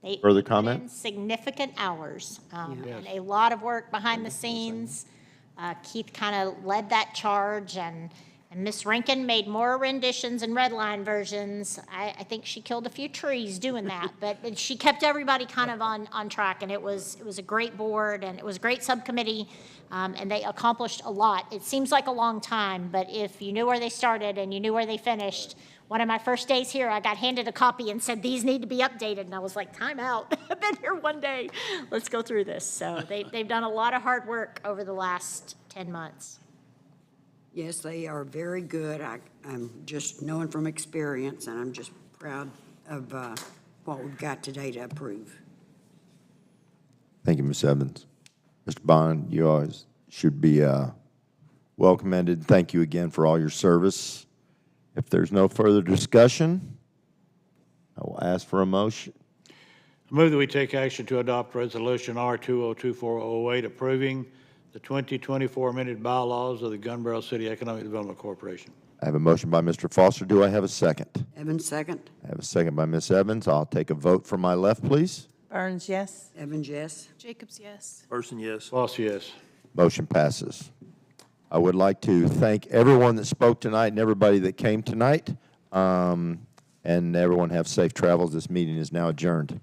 They Further put comment? in significant hours and Yes. a lot of work behind the scenes. Keith kind of led that charge, and Ms. Rankin made more renditions and red line versions. I think she killed a few trees doing that, but she kept everybody kind of on track, and it was a great board, and it was a great subcommittee, and they accomplished a lot. It seems like a long time, but if you knew where they started and you knew where they finished, one of my first days here, I got handed a copy and said, these need to be updated. And I was like, time out. I've been here one day. Let's go through this. So they've done a lot of hard work over the last 10 months. Yes, they are very good. I'm just knowing from experience, and I'm just proud of what we've got today to approve. Thank you, Ms. Evans. Mr. Bond, you always should be well commended. Thank you again for all your service. If there's no further discussion, I will ask for a motion. I move that we take action to adopt Resolution R-2024-08 approving the 2024 amended bylaws of the Gun Barrel City Economic Development Corporation. I have a motion by Mr. Foster. Do I have a second? Evans, second. I have a second by Ms. Evans. I'll take a vote from my left, please. Burns, yes. Evans, yes. Jacobs, yes. Person, yes. Lost, yes. Motion passes. I would like to thank everyone that spoke tonight and everybody that came tonight. And everyone have safe travels. This meeting is now adjourned.